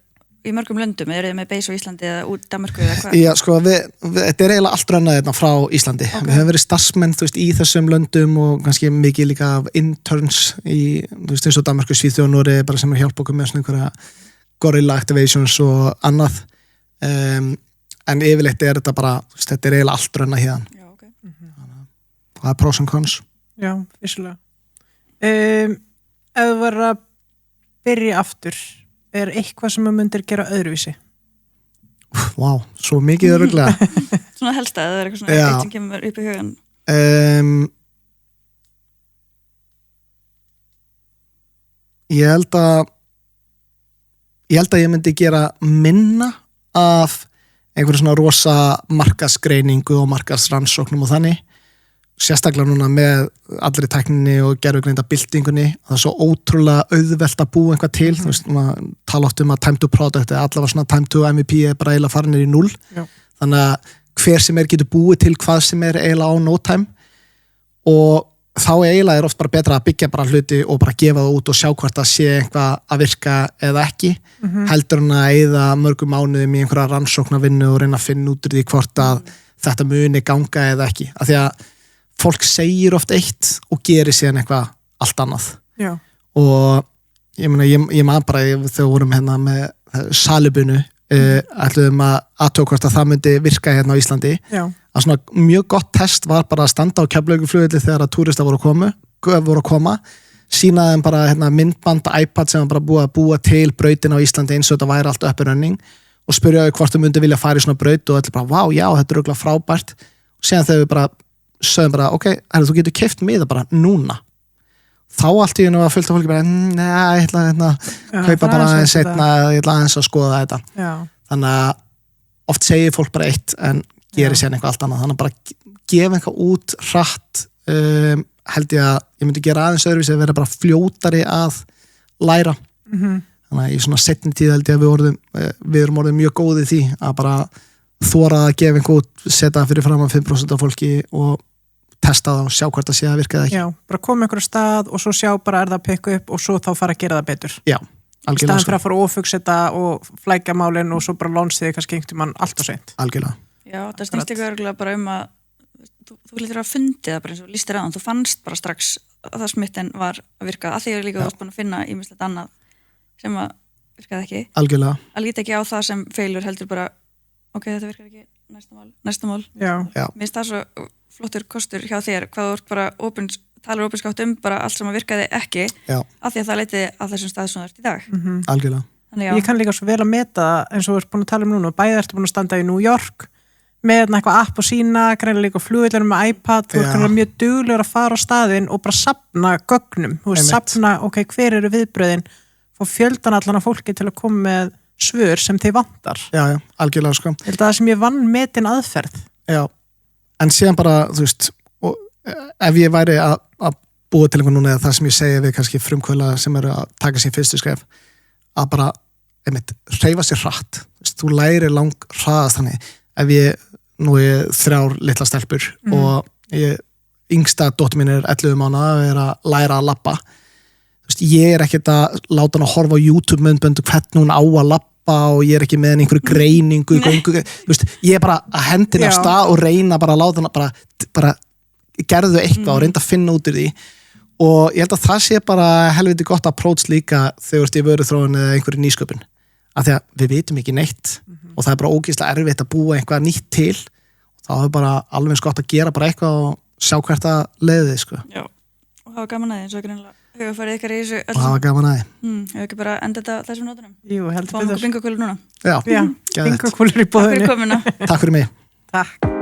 í mörgum löndum, eru þið með base á Íslandi eða út Danmörku eða hvað? Já, sko, þetta er eiginlega allt rannað frá Íslandi. Við höfum verið starfsmenn, þú veist, í þessum löndum og kannski mikið líka af interns í, þú veist, eins og Danmörku, Svíþjóð og Noregi bara sem er hjálpa okkur með svona einhverja gorilla activations og annað. En yfirleitt er þetta bara, þú veist, þetta er eiginlega allt rannað hérna. Já, ok. Það er pros and cons. Já, vissulega. Ef þú verður að byrja aftur, er eitthvað sem maður myndir gera öðruvísi? Vá, svo mikið örugglega. Svona helsta, það er eitthvað svona eitt sem kemur upp í hugan. Ég held að ég myndi gera minna af einhverju svona rosa markaðsgreiningu og markaðsrannsóknum og þannig. Sérstaklega núna með allri tækninni og gerfugreinda byltingunni það er svo ótrúlega auðvelt að búa eitthvað til þú veist, tala oft að time to product eða allavega svona time to MVP er bara eiginlega farin í 0 þannig að hver sem getur búið til hvað sem eiginlega á no time og þá eiginlega oft bara betra að byggja bara hluti og bara gefa það út og sjá hvort það sé eitthvað að virka eða ekki heldur hann að eyða mörgum mánuðum í einhverja rannsóknarvinnu og reyna að finna út úr því hvort að þetta muni ganga eða ekki af því að fólk segir oft eitt og gerir síðan eitthvað allt annað og ég meina, ég man bara þegar við vorum hérna með salibunu ætluðum að athuga hvort að það myndi virka hérna á Íslandi að svona mjög gott test var bara að standa á Keflavíkurflugvelli þegar að túristar voru að koma sýna þeim bara hérna, myndband og iPad sem var bara búið að búa til brautin á Íslandi eins og þetta væri allt up and running og spurja hvort þau myndi vilja fara í svona braut og allir bara, vá, já, þetta er örugglega frábært og síðan þegar við bara sögum bara, ok, þú getur keypt miða bara núna þá allt í hennu að fylgta fólki bara ég ætla að kaupa bara aðeins setna ég ætla aðeins að skoða þetta þannig að oft segir fólk bara eitt en gerir sér eitthvað allt annað þannig að bara gefa eitthvað út hratt held ég að ég myndi gera aðeins öðruvísi að vera bara fljótari að læra þannig að í svona setni tíð held ég að við erum orðið mjög góðið því að bara þora að gefa einhver út, setja fyrir fram að 5% af fólki og testa það og sjá hvort það sé að virka það ekki. Já, bara koma einhverju stað og svo sjá bara það að pikka upp og svo þá fara að gera það betur. Já, algjörlega. Staðan fyrir að fara að ofugseta og flækja málin og svo bara lónsiði kannski einhvern mann allt og seint. Algjörlega. Já, það snýst ekki örgulega bara að þú lítur að fundi það bara eins og lístir aðan, þú fannst bara strax að það smitten var að virka, að því ég líka varst búin að finna ýmislegt annað sem að virkaði ekki. Algjörlega. Að líta ekki á það sem feilur heldur bara ok, þetta virkar ekki, næsta mál Já. Mér finnst það svo flottur kostur hjá þér hvað þú ert bara open talar opinskátt bara allt sem virkaði ekki af því að það leiti að þessum stað sem það ert í dag. Algjörlega. Ég kann líka svo vel að meta eins og við erum búin að tala núna og bæði ertu búin að standa í New York með eitthvað app og sína, greinilega líka flugvillunum með iPad, þú ert greinilega mjög duglegur að fara á staðinn og bara safna gögnum, þú veist, safna, ok, hver eru viðbröðin, fá fjöldan allan af fólki til að koma með svör sem þeir vantar. Já, algjörlega, sko. Ég held að það sem ég vann metin aðferð. Já, en síðan bara, þú veist, og ef ég væri að búa til einhvern núna eða það sem ég segi við kannski frumkvöla sem eru að taka sín fyrstu skref, að bara, hreyfa sér hratt, þú lærir lang hraðast þannig, ef nú er 3 litla stelpur og yngsta dóttir mín 11 mánaða er að læra að labba. Ég er ekkert að láta hann að horfa á YouTube-myndböndu hvernig hún á að labba og ég er ekki með einhverju greiningu, ég er bara að hendina af stað og reyna bara að láta hann bara gerðu eitthvað og reynda að finna út úr því og ég held að það sé bara helviti gott approach líka þegar þú ert í vöruþróun eða einhverju nýsköpun. Af því að við vitum ekki neitt og það er bara ógeðslega erfitt að búa eitthvað nýtt til og þá er bara alveg gott að gera bara eitthvað og sjá hvert að leiði sko. Já, og hafa gaman að því eins og greinlega hefur farið ykkar í þessu og hafa gaman að því hefur ekki bara endað þetta þessum nótunum? Jú, heldur fáum okkur bingokúlur núna? Já, bingokúlur í boðinu. Takk fyrir komuna. Takk fyrir mig. Takk.